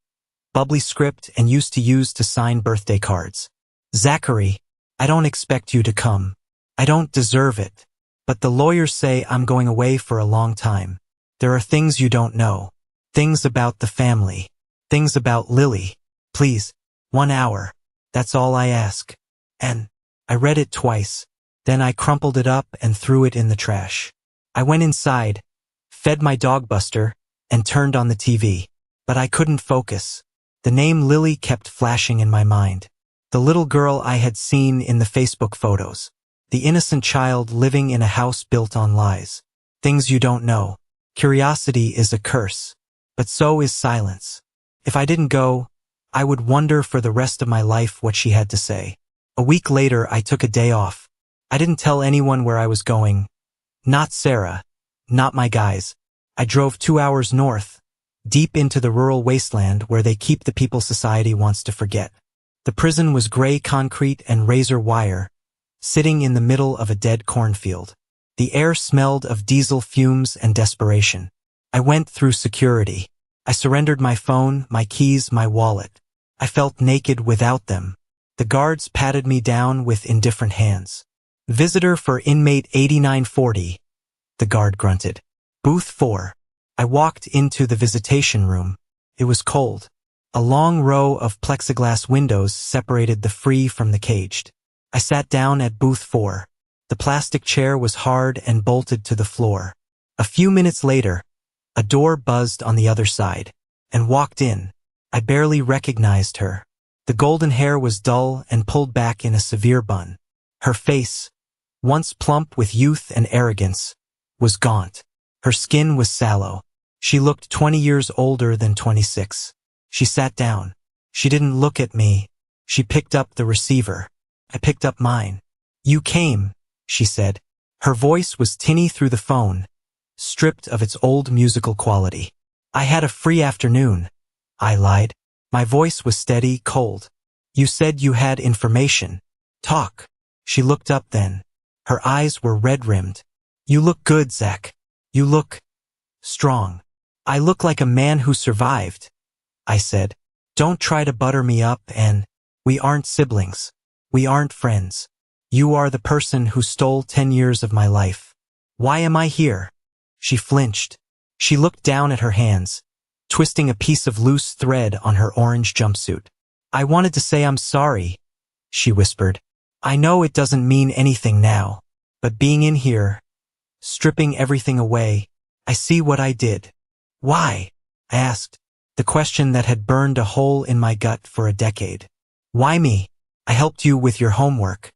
bubbly script and used to use to sign birthday cards. Zachary, I don't expect you to come. I don't deserve it. But the lawyers say I'm going away for a long time. There are things you don't know. Things about the family. Things about Lily. Please, 1 hour. That's all I ask. And I read it twice. Then I crumpled it up and threw it in the trash. I went inside, fed my dog Buster, and turned on the TV. But I couldn't focus. The name Lily kept flashing in my mind. The little girl I had seen in the Facebook photos. The innocent child living in a house built on lies. Things you don't know. Curiosity is a curse. But so is silence. If I didn't go, I would wonder for the rest of my life what she had to say. A week later, I took a day off. I didn't tell anyone where I was going. Not Sarah. Not my guys. I drove 2 hours north, deep into the rural wasteland where they keep the people society wants to forget. The prison was gray concrete and razor wire, sitting in the middle of a dead cornfield. The air smelled of diesel fumes and desperation. I went through security. I surrendered my phone, my keys, my wallet. I felt naked without them. The guards patted me down with indifferent hands. Visitor for inmate 8940, the guard grunted. Booth 4. I walked into the visitation room. It was cold. A long row of plexiglass windows separated the free from the caged. I sat down at booth 4. The plastic chair was hard and bolted to the floor. A few minutes later, a door buzzed on the other side, and walked in. I barely recognized her. The golden hair was dull and pulled back in a severe bun. Her face, once plump with youth and arrogance, was gaunt. Her skin was sallow. She looked 20 years older than 26. She sat down. She didn't look at me. She picked up the receiver. I picked up mine. You came, she said. Her voice was tinny through the phone, stripped of its old musical quality. I had a free afternoon, I lied. My voice was steady, cold. You said you had information. Talk. She looked up then. Her eyes were red-rimmed. You look good, Zach. You look strong. I look like a man who survived, I said. Don't try to butter me up, and we aren't siblings. We aren't friends. You are the person who stole 10 years of my life. Why am I here? She flinched. She looked down at her hands, twisting a piece of loose thread on her orange jumpsuit. I wanted to say I'm sorry, she whispered. I know it doesn't mean anything now, but being in here, stripping everything away, I see what I did. Why? I asked, the question that had burned a hole in my gut for a decade. Why me? I helped you with your homework.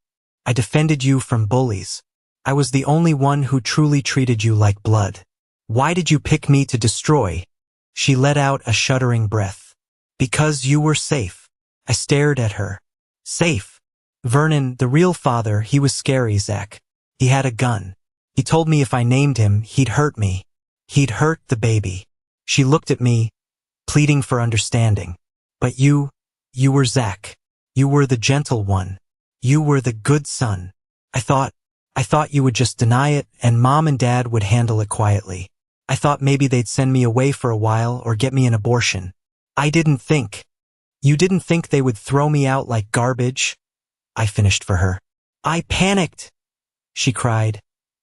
I defended you from bullies. I was the only one who truly treated you like blood. Why did you pick me to destroy? She let out a shuddering breath. Because you were safe. I stared at her. Safe. Vernon, the real father, he was scary, Zach. He had a gun. He told me if I named him, he'd hurt me. He'd hurt the baby. She looked at me, pleading for understanding. But you were Zach. You were the gentle one. You were the good son. I thought you would just deny it and Mom and Dad would handle it quietly. I thought maybe they'd send me away for a while or get me an abortion. I didn't think. You didn't think they would throw me out like garbage? I finished for her. I panicked, she cried,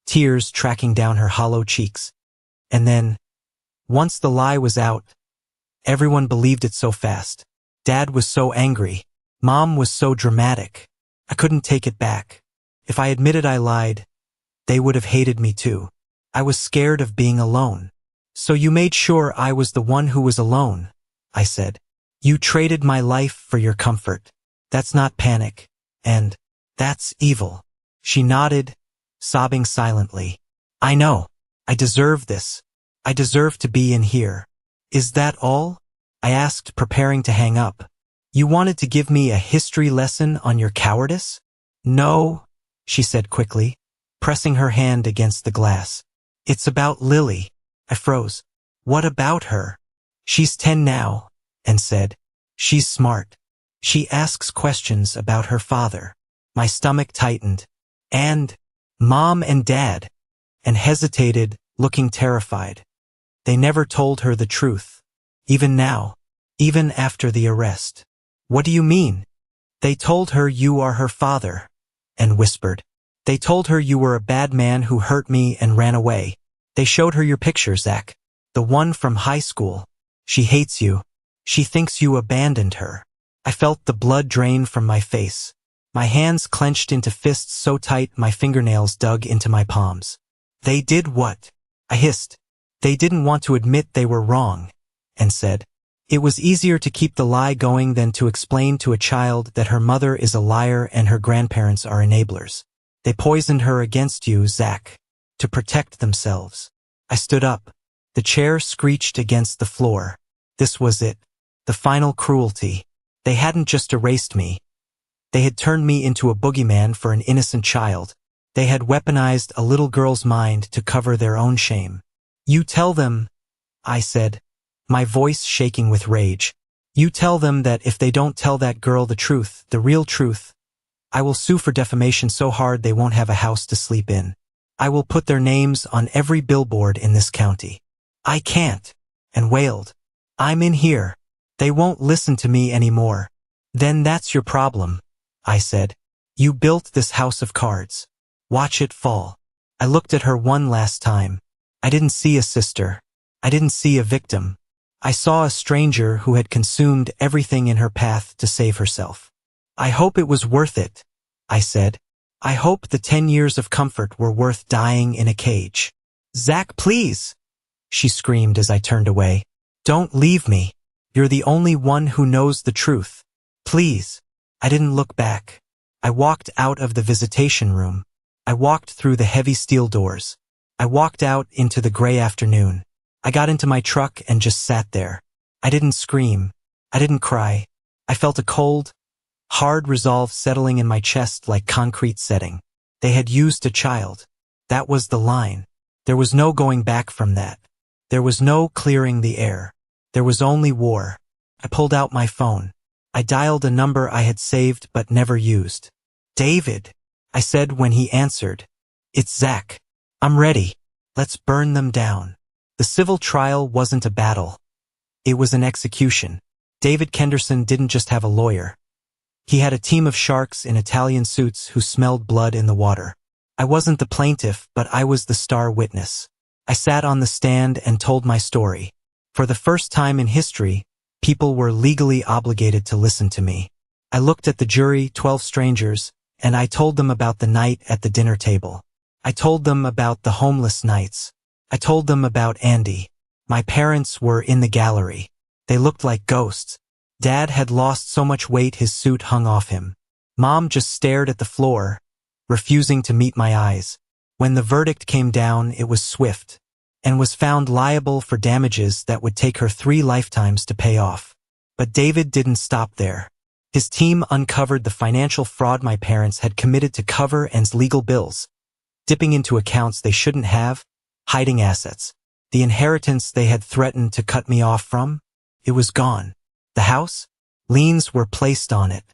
tears tracking down her hollow cheeks. And then, once the lie was out, everyone believed it so fast. Dad was so angry. Mom was so dramatic. I couldn't take it back. If I admitted I lied, they would have hated me too. I was scared of being alone. So you made sure I was the one who was alone, I said. You traded my life for your comfort. That's not panic. And that's evil. She nodded, sobbing silently. I know. I deserve this. I deserve to be in here. Is that all? I asked, preparing to hang up. You wanted to give me a history lesson on your cowardice? No, she said quickly, pressing her hand against the glass. It's about Lily. I froze. What about her? She's 10 now, and said, she's smart. She asks questions about her father. My stomach tightened. And Mom and Dad, and hesitated, looking terrified. They never told her the truth. Even now. Even after the arrest. What do you mean? They told her you are her father. And whispered. They told her you were a bad man who hurt me and ran away. They showed her your picture, Zach. The one from high school. She hates you. She thinks you abandoned her. I felt the blood drain from my face. My hands clenched into fists so tight my fingernails dug into my palms. They did what? I hissed. They didn't want to admit they were wrong, and said. It was easier to keep the lie going than to explain to a child that her mother is a liar and her grandparents are enablers. They poisoned her against you, Zach, to protect themselves. I stood up. The chair screeched against the floor. This was it. The final cruelty. They hadn't just erased me. They had turned me into a boogeyman for an innocent child. They had weaponized a little girl's mind to cover their own shame. You tell them, I said, my voice shaking with rage. You tell them that if they don't tell that girl the truth, the real truth, I will sue for defamation so hard they won't have a house to sleep in. I will put their names on every billboard in this county. I can't, and wailed. I'm in here. They won't listen to me anymore. Then that's your problem, I said. You built this house of cards. Watch it fall. I looked at her one last time. I didn't see a sister. I didn't see a victim. I saw a stranger who had consumed everything in her path to save herself. I hope it was worth it, I said. I hope the 10 years of comfort were worth dying in a cage. Zach, please, she screamed as I turned away. Don't leave me. You're the only one who knows the truth. Please. I didn't look back. I walked out of the visitation room. I walked through the heavy steel doors. I walked out into the gray afternoon. I got into my truck and just sat there. I didn't scream. I didn't cry. I felt a cold, hard resolve settling in my chest like concrete setting. They had used a child. That was the line. There was no going back from that. There was no clearing the air. There was only war. I pulled out my phone. I dialed a number I had saved but never used. David, I said when he answered. It's Zach. I'm ready. Let's burn them down. The civil trial wasn't a battle. It was an execution. David Kenderson didn't just have a lawyer. He had a team of sharks in Italian suits who smelled blood in the water. I wasn't the plaintiff, but I was the star witness. I sat on the stand and told my story. For the first time in history, people were legally obligated to listen to me. I looked at the jury, 12 strangers, and I told them about the night at the dinner table. I told them about the homeless nights. I told them about Andy. My parents were in the gallery. They looked like ghosts. Dad had lost so much weight his suit hung off him. Mom just stared at the floor, refusing to meet my eyes. When the verdict came down, it was swift, and was found liable for damages that would take her 3 lifetimes to pay off. But David didn't stop there. His team uncovered the financial fraud my parents had committed to cover Ann's legal bills, dipping into accounts they shouldn't have, hiding assets. The inheritance they had threatened to cut me off from, it was gone. The house? Liens were placed on it.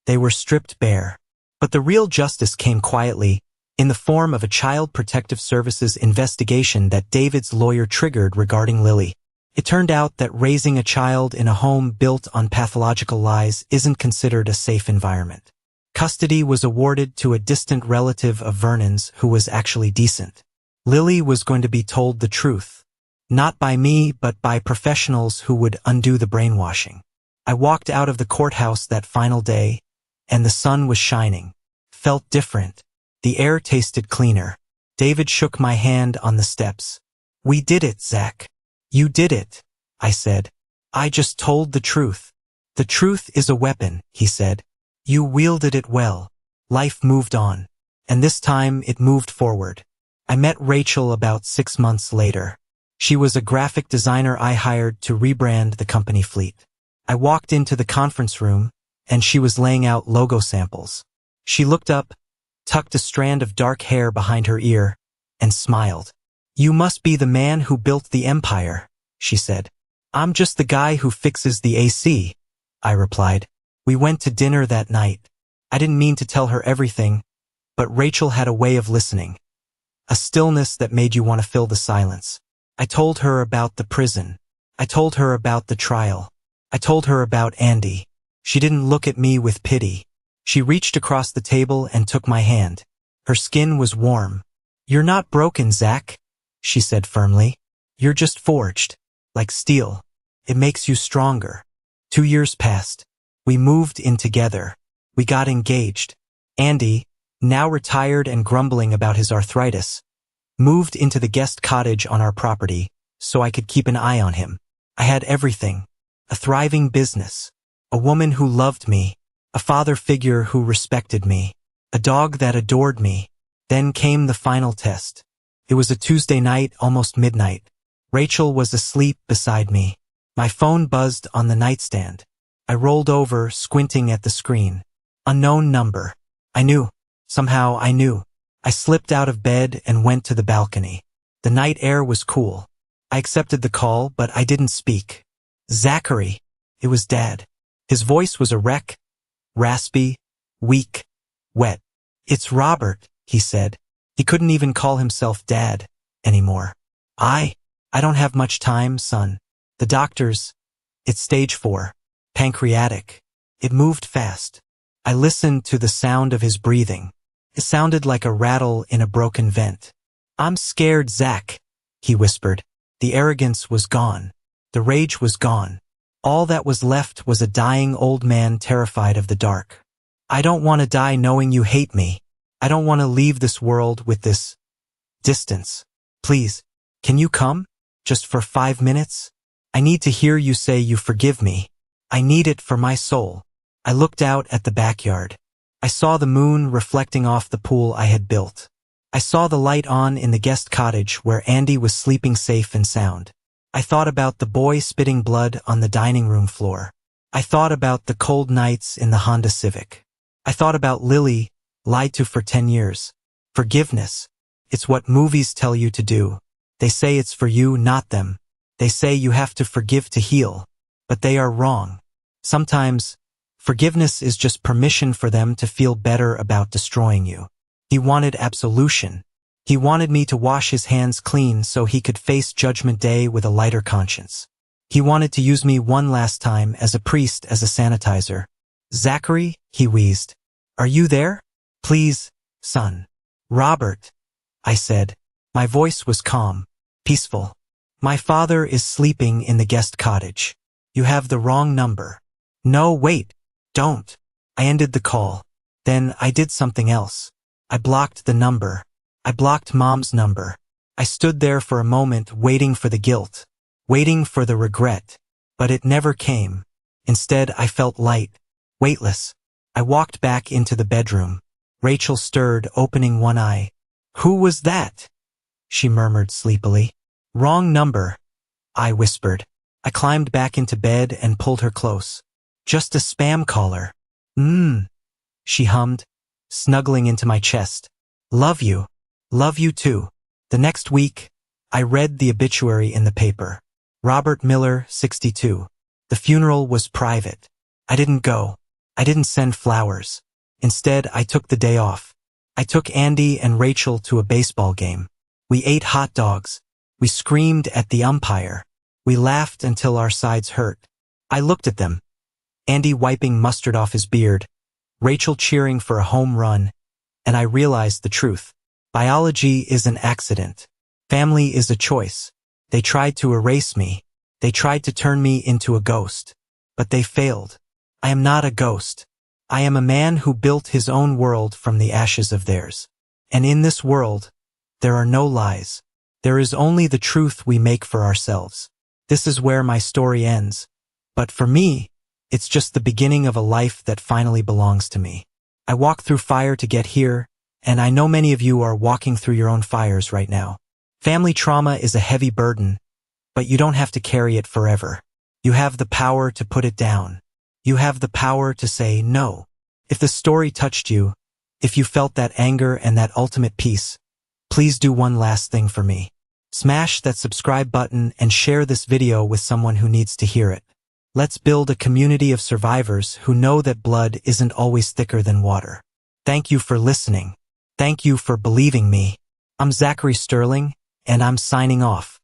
They were stripped bare. But the real justice came quietly, in the form of a Child Protective Services investigation that David's lawyer triggered regarding Lily. It turned out that raising a child in a home built on pathological lies isn't considered a safe environment. Custody was awarded to a distant relative of Vernon's who was actually decent. Lily was going to be told the truth. Not by me, but by professionals who would undo the brainwashing. I walked out of the courthouse that final day, and the sun was shining. Felt different. The air tasted cleaner. David shook my hand on the steps. We did it, Zach. You did it, I said. I just told the truth. The truth is a weapon, he said. You wielded it well. Life moved on. And this time it moved forward. I met Rachel about 6 months later. She was a graphic designer I hired to rebrand the company fleet. I walked into the conference room, and she was laying out logo samples. She looked up, tucked a strand of dark hair behind her ear, and smiled. You must be the man who built the empire, she said. I'm just the guy who fixes the AC, I replied. We went to dinner that night. I didn't mean to tell her everything, but Rachel had a way of listening. A stillness that made you want to fill the silence. I told her about the prison. I told her about the trial. I told her about Andy. She didn't look at me with pity. She reached across the table and took my hand. Her skin was warm. "You're not broken, Zach," she said firmly. "You're just forged. Like steel. It makes you stronger." 2 years passed. We moved in together. We got engaged. Andy, now retired and grumbling about his arthritis, moved into the guest cottage on our property so I could keep an eye on him. I had everything. A thriving business. A woman who loved me. A father figure who respected me. A dog that adored me. Then came the final test. It was a Tuesday night, almost midnight. Rachel was asleep beside me. My phone buzzed on the nightstand. I rolled over, squinting at the screen. Unknown number. I knew. Somehow I knew. I slipped out of bed and went to the balcony. The night air was cool. I accepted the call, but I didn't speak. "Zachary." It was Dad. His voice was a wreck. Raspy, weak, wet. "It's Robert," he said. He couldn't even call himself Dad anymore. I don't have much time, son. The doctors, it's stage 4. Pancreatic. It moved fast. I listened to the sound of his breathing. It sounded like a rattle in a broken vent. "I'm scared, Zach," he whispered. The arrogance was gone. The rage was gone. All that was left was a dying old man terrified of the dark. "I don't want to die knowing you hate me. I don't want to leave this world with this distance. Please, can you come? Just for 5 minutes? I need to hear you say you forgive me. I need it for my soul." I looked out at the backyard. I saw the moon reflecting off the pool I had built. I saw the light on in the guest cottage where Andy was sleeping safe and sound. I thought about the boy spitting blood on the dining room floor. I thought about the cold nights in the Honda Civic. I thought about Lily, lied to for 10 years. Forgiveness. It's what movies tell you to do. They say it's for you, not them. They say you have to forgive to heal. But they are wrong. Sometimes, forgiveness is just permission for them to feel better about destroying you. He wanted absolution. He wanted me to wash his hands clean so he could face Judgment Day with a lighter conscience. He wanted to use me one last time as a priest, as a sanitizer. "Zachary," he wheezed. "Are you there? Please, son." "Robert," I said. My voice was calm, peaceful. "My father is sleeping in the guest cottage. You have the wrong number." "No, wait. Don't." I ended the call. Then I did something else. I blocked the number. I blocked Mom's number. I stood there for a moment waiting for the guilt, waiting for the regret, but it never came. Instead, I felt light, weightless. I walked back into the bedroom. Rachel stirred, opening one eye. "Who was that?" she murmured sleepily. "Wrong number," I whispered. I climbed back into bed and pulled her close. "Just a spam caller." She hummed, snuggling into my chest. "Love you. Love you too." The next week, I read the obituary in the paper. Robert Miller, 62. The funeral was private. I didn't go. I didn't send flowers. Instead, I took the day off. I took Andy and Rachel to a baseball game. We ate hot dogs. We screamed at the umpire. We laughed until our sides hurt. I looked at them. Andy wiping mustard off his beard, Rachel cheering for a home run, and I realized the truth. Biology is an accident. Family is a choice. They tried to erase me. They tried to turn me into a ghost. But they failed. I am not a ghost. I am a man who built his own world from the ashes of theirs. And in this world, there are no lies. There is only the truth we make for ourselves. This is where my story ends. But for me, it's just the beginning of a life that finally belongs to me. I walked through fire to get here, and I know many of you are walking through your own fires right now. Family trauma is a heavy burden, but you don't have to carry it forever. You have the power to put it down. You have the power to say no. If the story touched you, if you felt that anger and that ultimate peace, please do one last thing for me. Smash that subscribe button and share this video with someone who needs to hear it. Let's build a community of survivors who know that blood isn't always thicker than water. Thank you for listening. Thank you for believing me. I'm Zachary Sterling, and I'm signing off.